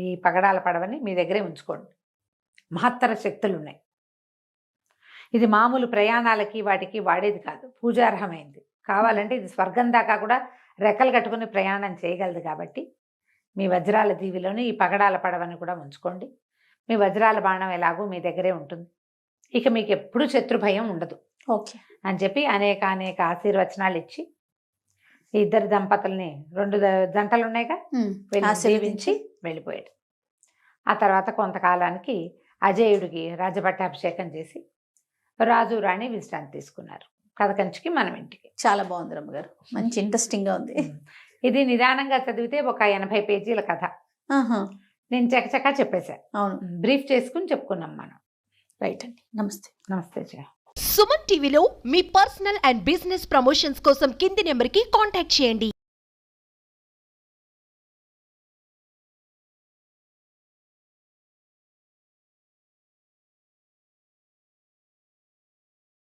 ఈ పగడాల పడవని మీ దగ్గరే ఉంచుకోండి, మహత్తర శక్తులు ఉన్నాయి, ఇది మామూలు ప్రయాణాలకి వాటికి వాడేది కాదు, పూజార్హమైంది, కావాలంటే ఇది స్వర్గం దాకా కూడా రెక్కలు కట్టుకుని ప్రయాణం చేయగలదు. కాబట్టి మీ వజ్రాల దీవిలోని ఈ పగడాల పడవని కూడా ఉంచుకోండి, మీ వజ్రాల బాణం ఎలాగో మీ దగ్గరే ఉంటుంది, ఇక మీకు ఎప్పుడు శత్రు భయం ఉండదు ఓకే అని చెప్పి అనేక ఆశీర్వచనాలు ఇచ్చి ఈ ఇద్దరు దంపతుల్ని, 2 జంటలు ఉన్నాయిగా, దీవించి వెళ్ళిపోయాడు. ఆ తర్వాత కొంతకాలానికి అజయుడికి రాజపట్టాభిషేకం చేసి రాజు రాణి విశ్రాంతి తీసుకున్నారు. కథ కంచికి మనం ఇంటికి. చాలా బాగుంది రమ్మగారు, మంచి ఇంట్రెస్టింగ్ గా ఉంది. ఇది నిదానంగా చదివితే ఒక 80 పేజీల కథ. నేను చకచకా చెప్పేశాను. అవును, బ్రీఫ్ చేసుకుని చెప్పుకున్నాం మనం. రైట్ అండి, నమస్తే. నమస్తే జయ. సుమన్ టీవీలో మీ పర్సనల్ అండ్ బిజినెస్ ప్రమోషన్స్ కోసం కింది నెంబర్కి కాంటాక్ట్ చేయండి.